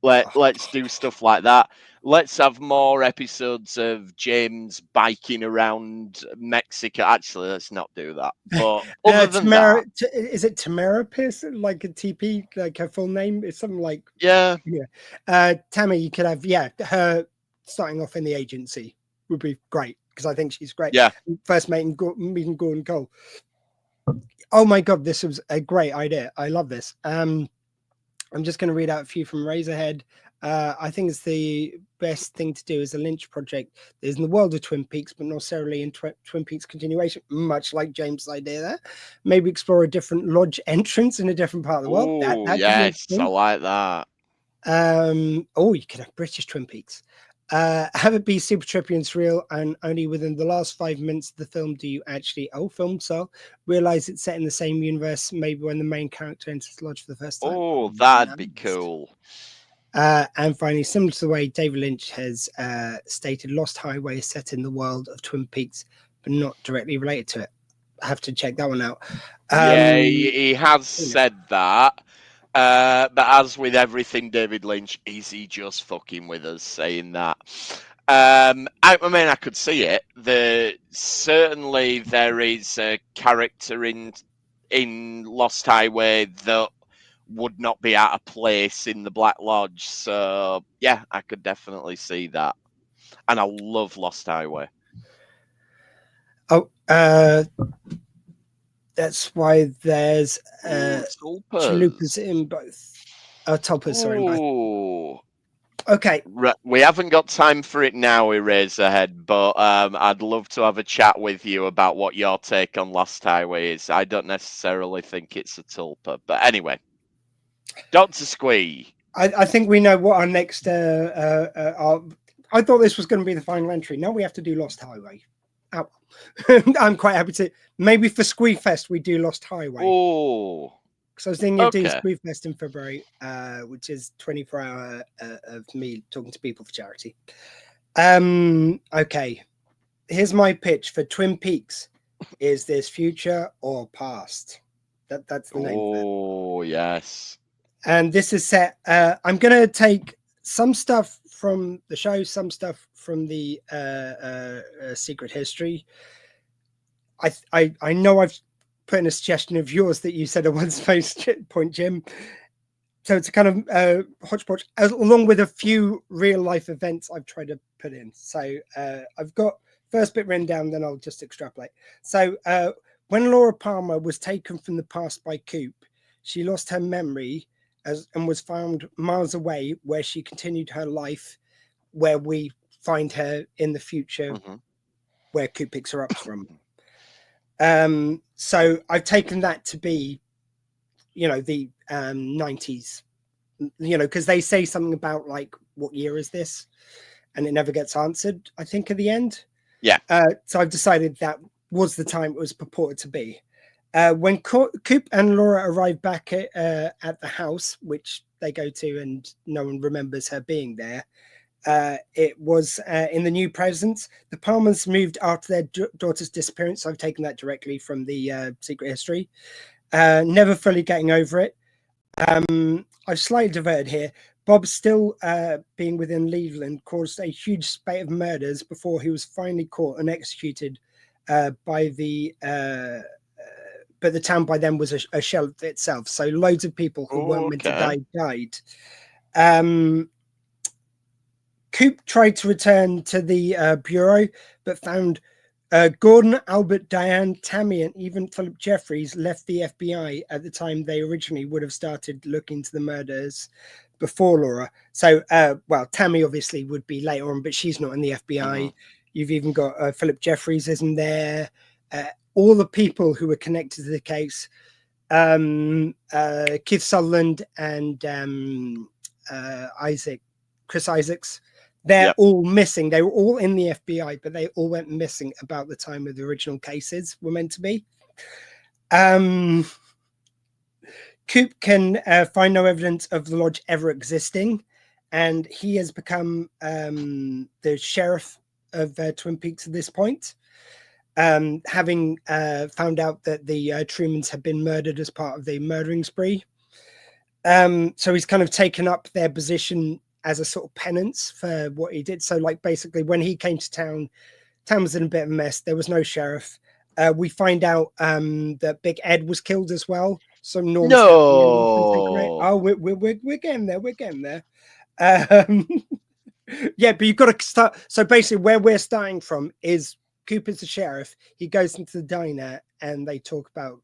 let's do stuff like that. Let's have more episodes of James biking around Mexico. Actually, let's not do that. But other than Tamara, is it Tamara Pearson? Like a TP, like her full name is something like Tammy. You could have her starting off in the agency would be great, because I think she's great. Yeah. First meeting Gordon Cole. Oh my God, this was a great idea. I love this. I'm just going to read out a few from Razorhead. I think it's the best thing to do as a Lynch project. There's in the world of Twin Peaks, but not necessarily in Twin Peaks continuation, much like James' idea there. Maybe explore a different lodge entrance in a different part of the world. That yes, I like that. You could have British Twin Peaks. Have it be super trippy and surreal, and only within the last 5 minutes of the film do you actually realize it's set in the same universe, maybe when the main character enters the lodge for the first time. Oh, that'd be cool. And finally, similar to the way David Lynch has stated, Lost Highway is set in the world of Twin Peaks, but not directly related to it. I have to check that one out. He has said that. But as with everything David Lynch, is he just fucking with us saying that? I mean, I could see it. Certainly there is a character in Lost Highway that would not be out of place in the Black Lodge. So yeah, I could definitely see that. And I love Lost Highway. That's why there's chalupas in both. Tulpas, sorry, in both. Okay. We haven't got time for it now, Eraserhead, but I'd love to have a chat with you about what your take on Lost Highway is. I don't necessarily think it's a tulpa, but anyway. Dr. Squee. I think we know what our next... I thought this was going to be the final entry. Now we have to do Lost Highway. I'm quite happy to. Maybe for Squee Fest we do Lost Highway. Oh, because I was thinking of doing Squee Fest in February, which is 24 hour of me talking to people for charity. Okay, here's my pitch for Twin Peaks: is this future or past? That's the name. Oh yes. And this is set. I'm gonna take some stuff from the show, some stuff from the Secret History. I know I've put in a suggestion of yours that you said at one space point, Jim. So it's a kind of hodgepodge, along with a few real life events I've tried to put in. So I've got first bit written down, then I'll just extrapolate. So when Laura Palmer was taken from the past by Coop, she lost her memory and was found miles away, where she continued her life, where we find her in the future, where Coop picks her up from. So I've taken that to be, the 90s, because they say something about like, what year is this? And it never gets answered, I think, at the end. Yeah. So I've decided that was the time it was purported to be. When Coop and Laura arrive back at the house, which they go to, and no one remembers her being there, it was in the new presence. The Palmers moved after their daughter's disappearance. So I've taken that directly from the Secret History. Never fully getting over it. I've slightly diverted here. Bob, still being within Cleveland, caused a huge spate of murders before he was finally caught and executed by the... but the town by then was a shell of itself. So loads of people who weren't meant to die died. Coop tried to return to the Bureau, but found Gordon, Albert, Diane, Tammy, and even Philip Jeffries left the FBI at the time they originally would have started looking into the murders before Laura. So, Tammy obviously would be later on, but she's not in the FBI. You've even got Philip Jeffries isn't there. All the people who were connected to the case, Keith Sutherland and Chris Isaacs, they're all missing. They were all in the FBI, but they all went missing about the time of the original cases were meant to be. Coop can find no evidence of the lodge ever existing, and he has become the sheriff of Twin Peaks at this point. Having found out that the Trumans had been murdered as part of the murdering spree. So he's kind of taken up their position as a sort of penance for what he did. So like basically when he came to town was in a bit of a mess. There was no sheriff. We find out that Big Ed was killed as well. So Norm's we're getting there. We're getting there. Yeah, but you've got to start. So basically where we're starting from is Cooper's the sheriff. He goes into the diner and they talk about,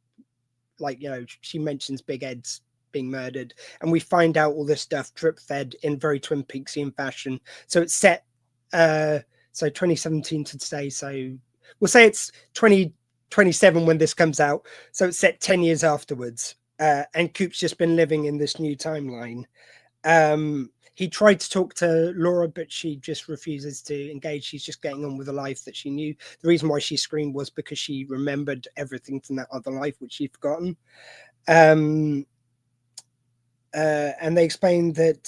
like, she mentions Big Ed's being murdered, and we find out all this stuff drip fed in very Twin Peaksian fashion. So it's set so 2017 to today. So we'll say it's 2027 when this comes out. So it's set 10 years afterwards. And Coop's just been living in this new timeline. He tried to talk to Laura, but she just refuses to engage. She's just getting on with the life that she knew. The reason why she screamed was because she remembered everything from that other life, which she'd forgotten. And they explained that...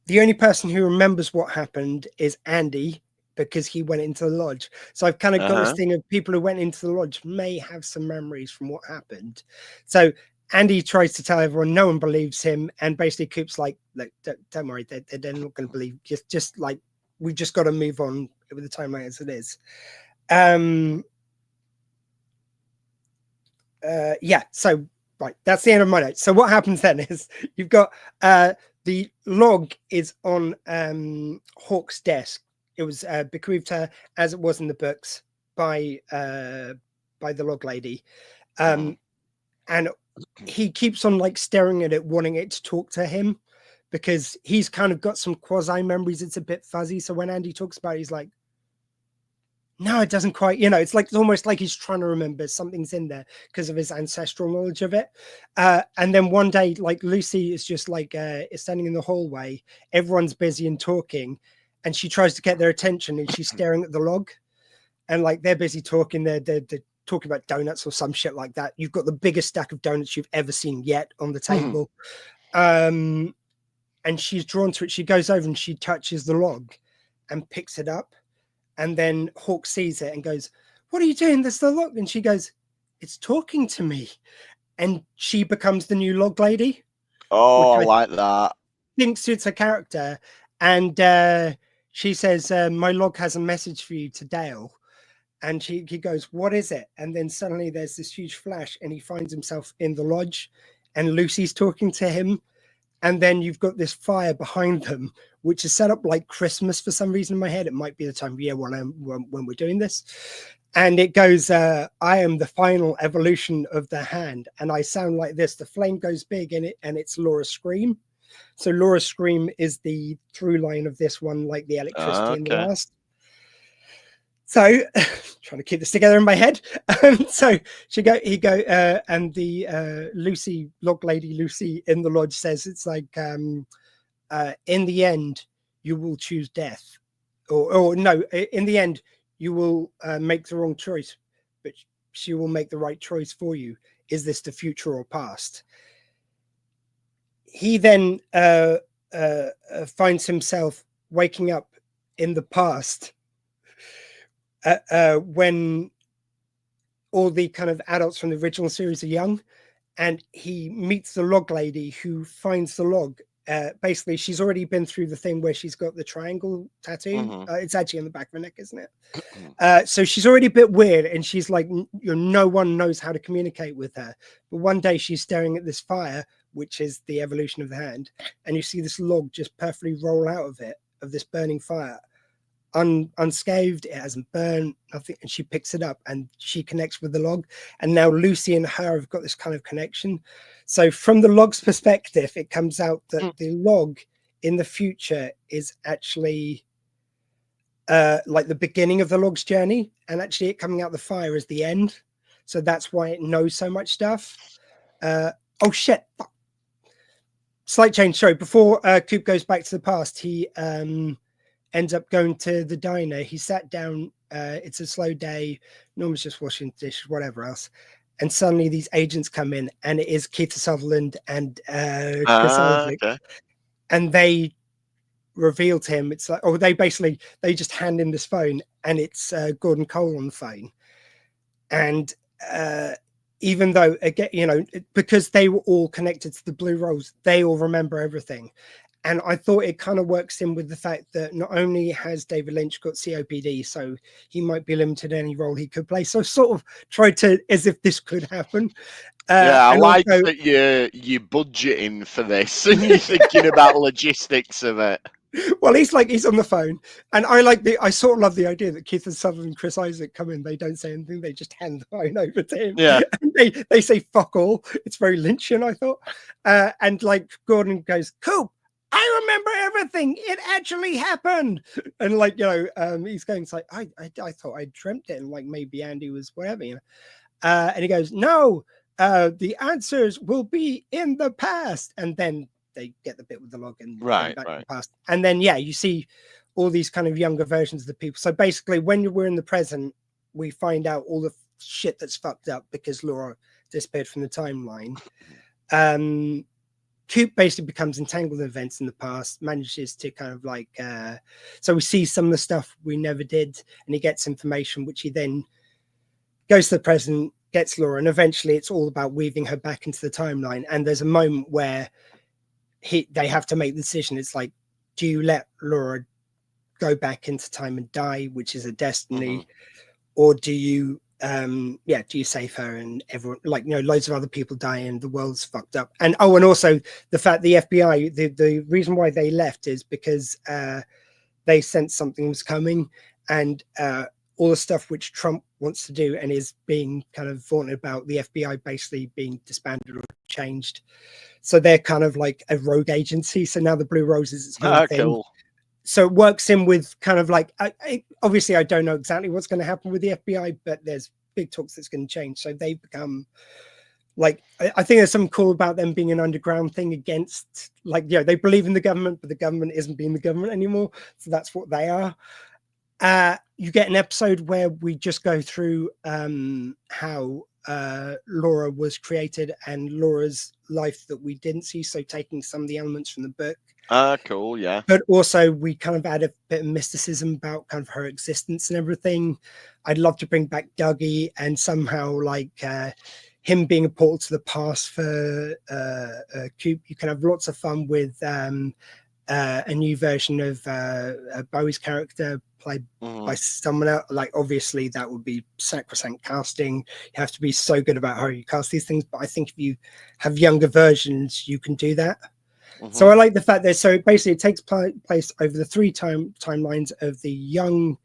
the only person who remembers what happened is Andy, because he went into the lodge. So I've kind of got this thing of people who went into the lodge may have some memories from what happened. So Andy tries to tell everyone, no one believes him, and basically Coop's like, look, don't worry, they're not going to believe. Just like, we've just got to move on with the timeline as it is. So right, that's the end of my notes. So what happens then is you've got the log is on Hawk's desk. It was bequeathed her as it was in the books by the log lady, and he keeps on like staring at it, wanting it to talk to him, because he's kind of got some quasi memories. It's a bit fuzzy. So when Andy talks about it, he's like, no, it doesn't quite, it's like, it's almost like he's trying to remember something's in there because of his ancestral knowledge of it. And then one day, like Lucy is just like, is standing in the hallway. Everyone's busy and talking, and she tries to get their attention, and she's staring at the log, and like, they're busy talking. They're talking about donuts or some shit like that. You've got the biggest stack of donuts you've ever seen yet on the table. And she's drawn to it. She goes over and she touches the log and picks it up. And then Hawk sees it and goes, what are you doing? There's the log. And she goes, it's talking to me. And she becomes the new log lady. Oh, I like that. Think suits her character. And she says, my log has a message for you to Dale. And he goes, what is it? And then suddenly there's this huge flash and he finds himself in the lodge and Lucy's talking to him. And then you've got this fire behind them, which is set up like Christmas for some reason in my head. It might be the time of year when we're doing this. And it goes, I am the final evolution of the hand. And I sound like this. The flame goes big in it, and it's Laura's scream. So Laura's scream is the through line of this one, like the electricity in the last. So trying to keep this together in my head. So and the Lucy, log lady Lucy in the lodge says, it's like, in the end, you will choose death. Or no, in the end, you will make the wrong choice, but she will make the right choice for you. Is this the future or past? He then finds himself waking up in the past when all the kind of adults from the original series are young, and he meets the log lady who finds the log. Basically, she's already been through the thing where she's got the triangle tattoo. It's actually on the back of her neck, isn't it? So she's already a bit weird, and she's like, no one knows how to communicate with her. But one day she's staring at this fire, which is the evolution of the hand, and you see this log just perfectly roll out of it, of this burning fire, unscathed. It hasn't burned, nothing. And she picks it up and she connects with the log. And now Lucy and her have got this kind of connection. So from the log's perspective, it comes out that the log in the future is actually like the beginning of the log's journey, and actually it coming out the fire is the end. So that's why it knows so much stuff. Oh shit, slight change. Sorry, before Coop goes back to the past, he ends up going to the diner. He sat down. It's a slow day. Norma's just washing dishes, whatever else. And suddenly these agents come in, and it is Keith Sutherland and Chris Isaac. Okay. And they reveal to him, it's like, they just hand him this phone, and it's Gordon Cole on the phone. And even though, again, because they were all connected to the Blue Rose, they all remember everything. And I thought it kind of works in with the fact that not only has David Lynch got COPD, so he might be limited in any role he could play. So sort of tried to, as if this could happen. I like that you're budgeting for this and you're thinking about logistics of it. Well, he's on the phone, and I sort of love the idea that Keith and Sutherland and Chris Isaac come in. They don't say anything; they just hand the phone over to him. Yeah, and they say fuck all. It's very Lynchian, I thought. And like Gordon goes, "Coop, I remember everything. It actually happened." And he's going to like, I thought I dreamt it, and like maybe Andy was whatever, and he goes, "No, the answers will be in the past." And then they get the bit with the log and back to the past. And then you see all these kind of younger versions of the people. So basically, when we're in the present, we find out all the shit that's fucked up because Laura disappeared from the timeline. Coop basically becomes entangled in events in the past, manages to kind of like, so we see some of the stuff we never did, and he gets information, which he then goes to the present, gets Laura, and eventually it's all about weaving her back into the timeline. And there's a moment where they have to make the decision. It's like, do you let Laura go back into time and die, which is a destiny, or do you do you save her? And everyone, loads of other people die and the world's fucked up. And also the fact the FBI, the reason why they left is because they sensed something was coming, and all the stuff which Trump wants to do and is being kind of vaunted about, the FBI basically being disbanded or changed. So they're kind of like a rogue agency. So now the Blue Rose is its own thing. Cool. So it works in with kind of like, obviously I don't know exactly what's going to happen with the FBI, but there's big talks that's going to change. So they become like, I think there's something cool about them being an underground thing against, they believe in the government, but the government isn't being the government anymore. So that's what they are. You get an episode where we just go through how Laura was created and Laura's life that we didn't see. So taking some of the elements from the book. Cool, yeah. But also we kind of add a bit of mysticism about kind of her existence and everything. I'd love to bring back Dougie and somehow him being a portal to the past for Coop. You can have lots of fun with a new version of Bowie's character played by someone else. Like, obviously, that would be sacrosanct casting. You have to be so good about how you cast these things. But I think if you have younger versions, you can do that. So I like the fact that basically it takes place over the three timelines of the young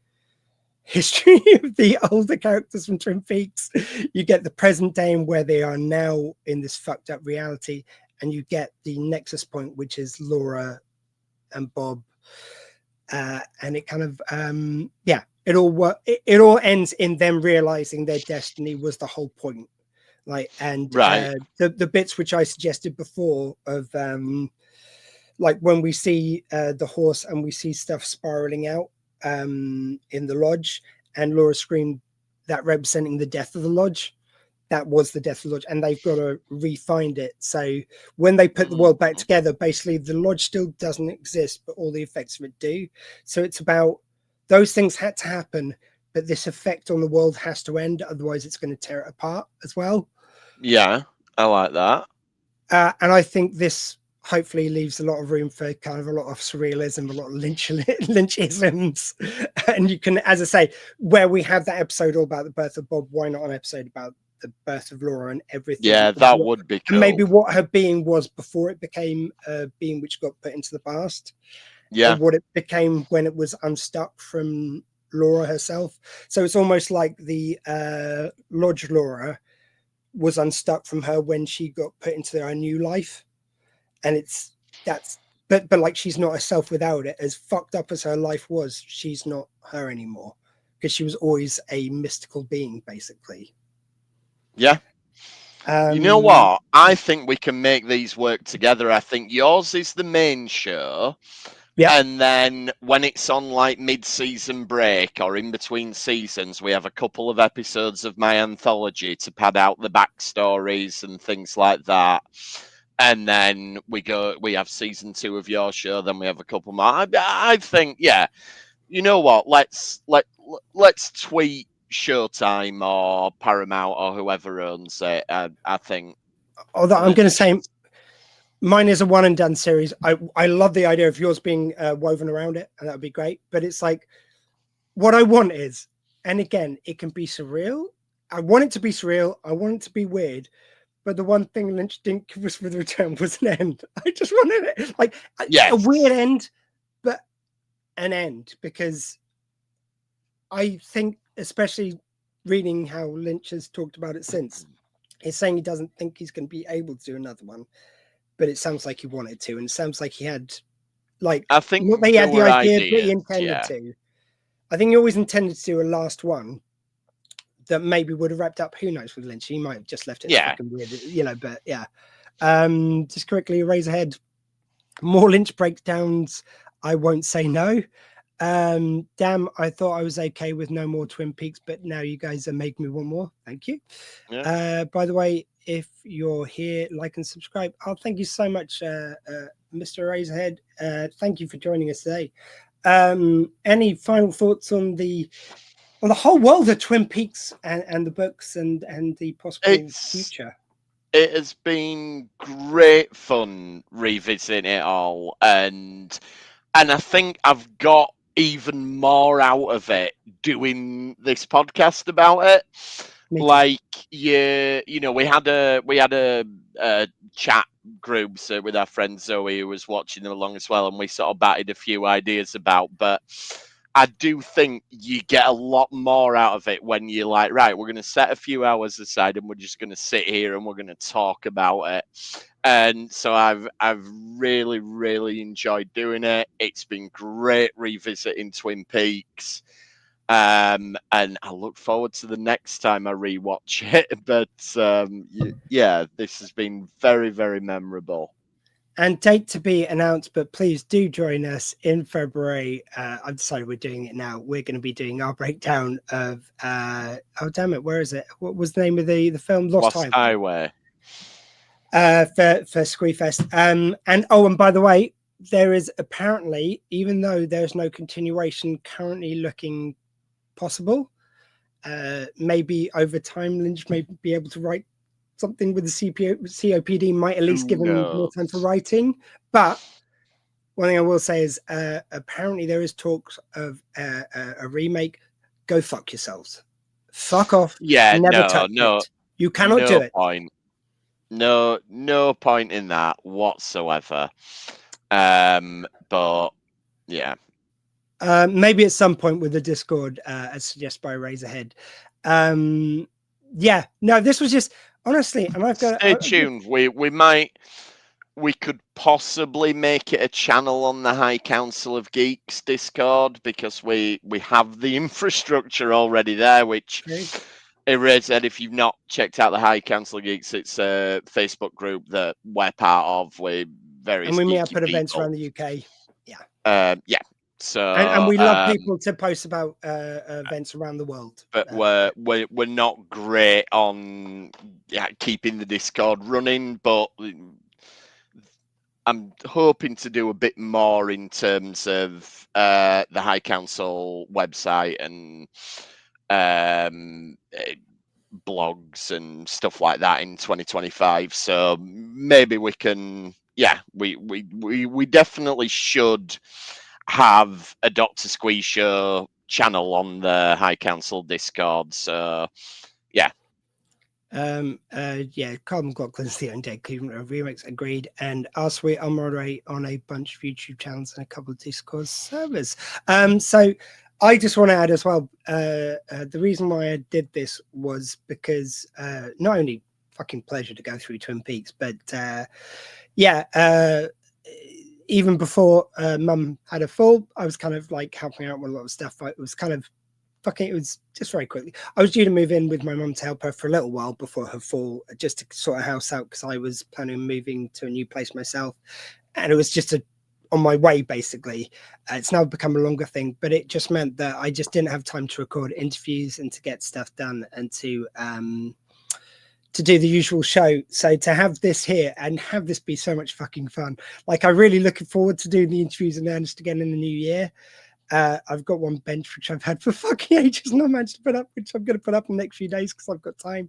history of the older characters from Twin Peaks. You get the present day and where they are now in this fucked up reality, and you get the nexus point, which is Laura and Bob, and it kind of it all ends in them realizing their destiny was the whole point. Like, and the bits which I suggested before of like when we see the horse and we see stuff spiraling out in the lodge, and Laura screamed that representing the death of the lodge. That was the death of the lodge, and they've got to re-find it. So when they put the world back together, basically the lodge still doesn't exist, but all the effects of it do. So it's about those things had to happen, but this effect on the world has to end, otherwise it's going to tear it apart as well. Yeah, I like that. And I think this hopefully leaves a lot of room for kind of a lot of surrealism, a lot of Lynchisms. And you can, as I say, where we have that episode all about the birth of Bob, why not an episode about the birth of Laura and everything? Yeah, that would be cool. Maybe what her being was before it became a being which got put into the past. Yeah. And what it became when it was unstuck from Laura herself. So it's almost like the Lodge Laura was unstuck from her when she got put into her new life. And but like, she's not herself without it. As fucked up as her life was, she's not her anymore, because she was always a mystical being, basically. Yeah. You know what? I think we can make these work together. I think yours is the main show. Yeah. And then when it's on like mid-season break or in between seasons, we have a couple of episodes of my anthology to pad out the backstories and things like that. And then we have season 2 of your show, then we have a couple more. I think, yeah, you know what? Let's tweet Showtime or Paramount or whoever owns it. I think. Although I'm going to say mine is a one and done series. I love the idea of yours being woven around it, and that would be great. But it's like, what I want is, and again, it can be surreal. I want it to be surreal. I want it to be weird. But the one thing Lynch didn't give us with Return was an end. I just wanted it like a weird end, but an end, because I think, especially reading how Lynch has talked about it since, he's saying he doesn't think he's going to be able to do another one, but it sounds like he wanted to, and it sounds like he had, like, I think not that he had the idea, but he intended to. I think he always intended to do a last one that maybe would have wrapped up. Who knows with Lynch? He might have just left it fucking weird, you know. But yeah, just correctly raise ahead. More Lynch breakdowns. I won't say no. Damn, I thought I was okay with no more Twin Peaks, but now you guys are making me want more. Thank you. By the way, if you're here, like and subscribe. Oh, thank you so much, Mr. Razorhead. Thank you for joining us today. Any final thoughts on the whole world of Twin Peaks and the books and the possible future? It has been great fun revisiting it all, and I think I've got even more out of it doing this podcast about it. Like, you know, we had a chat group with our friend Zoe, who was watching them along as well, and we sort of batted a few ideas about, but I do think you get a lot more out of it when you're like, right, we're going to set a few hours aside and we're just going to sit here and we're going to talk about it. And so I've really, really enjoyed doing it. It's been great revisiting Twin Peaks. And I look forward to the next time I rewatch it. But yeah, this has been very, very memorable. And date to be announced, but please do join us in February. I've decided we're doing it now. We're going to be doing our breakdown of oh damn it, where is it? What was the name of the film? Lost Highway. For Squee Fest. And by the way, there is apparently, even though there's no continuation currently looking possible, maybe over time Lynch may be able to write something with the COPD, might at least give him more time for writing. But one thing I will say is apparently there is talks of a remake. Go fuck yourselves. Fuck off. Yeah, Never no, touch no, it. You cannot do it. point. No point in that whatsoever. But yeah. Maybe at some point with the Discord, as suggested by Razorhead. Yeah, no, this was just honestly, and I've got stay tuned. We could possibly make it a channel on the High Council of Geeks Discord, because we have the infrastructure already there, which Eraser, if you've not checked out the High Council of Geeks, it's a Facebook group that we're part of with various and we meet up geeky at events people. around the UK. Yeah. So and we love people to post about events around the world. But we're not great on keeping the Discord running, but I'm hoping to do a bit more in terms of the High Council website and blogs and stuff like that in 2025. So maybe we can, we definitely should have a Doctor Squee Show channel on the High Council Discord. So yeah. Carl McLaughlin's the Undead Cleveland Remix, agreed, and I'll moderate on a bunch of YouTube channels and a couple of Discord servers. So I just want to add as well, the reason why I did this was because not only fucking pleasure to go through Twin Peaks, but even before Mum had a fall, I was kind of like helping out with a lot of stuff. It was kind of it was just very quickly. I was due to move in with my mum to help her for a little while before her fall, just to sort her house out, because I was planning on moving to a new place myself, and it was just on my way basically. It's now become a longer thing, but it just meant that I just didn't have time to record interviews and to get stuff done and to do the usual show. So to have this here and have this be so much fucking fun, like I'm really looking forward to doing the interviews in earnest again in the new year. I've got one bench which I've had for fucking ages, not managed to put up, which I'm going to put up in the next few days because I've got time.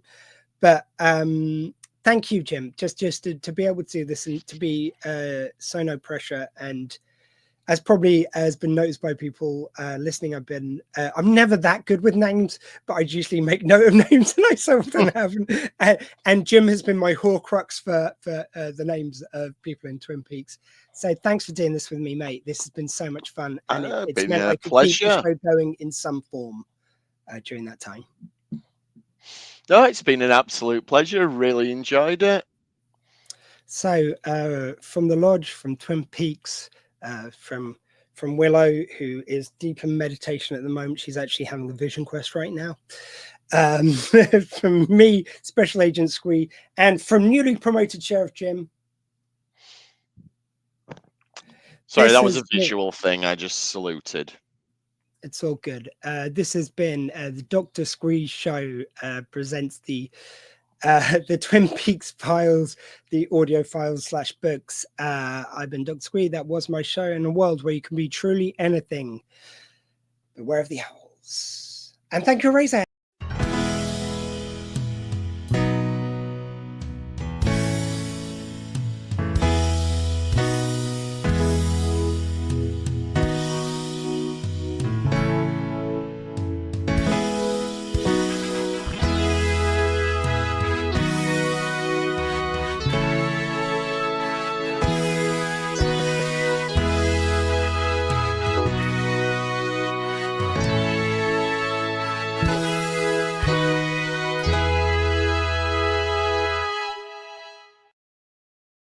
But thank you, Jim, just to be able to do this and to be so no pressure. And as probably has been noticed by people listening, I'm never that good with names, but I usually make note of names, and I so often haven't. And Jim has been my horcrux for the names of people in Twin Peaks. So thanks for doing this with me, mate. This has been so much fun, and it's meant I could keep the show going in some form during that time. No, it's been an absolute pleasure. Really enjoyed it. So from the Lodge, from Twin Peaks, from Willow, who is deep in meditation at the moment. She's actually having the vision quest right now. From me, Special Agent Squee, and from newly promoted Sheriff Jim. Sorry, that was a visual thing. I just saluted. It's all good. This has been the Doctor Squee Show presents the Twin Peaks files, the audio files / books. I've been Dr. Squee. That was my show in a world where you can be truly anything. Beware of the owls. And thank you, Razor.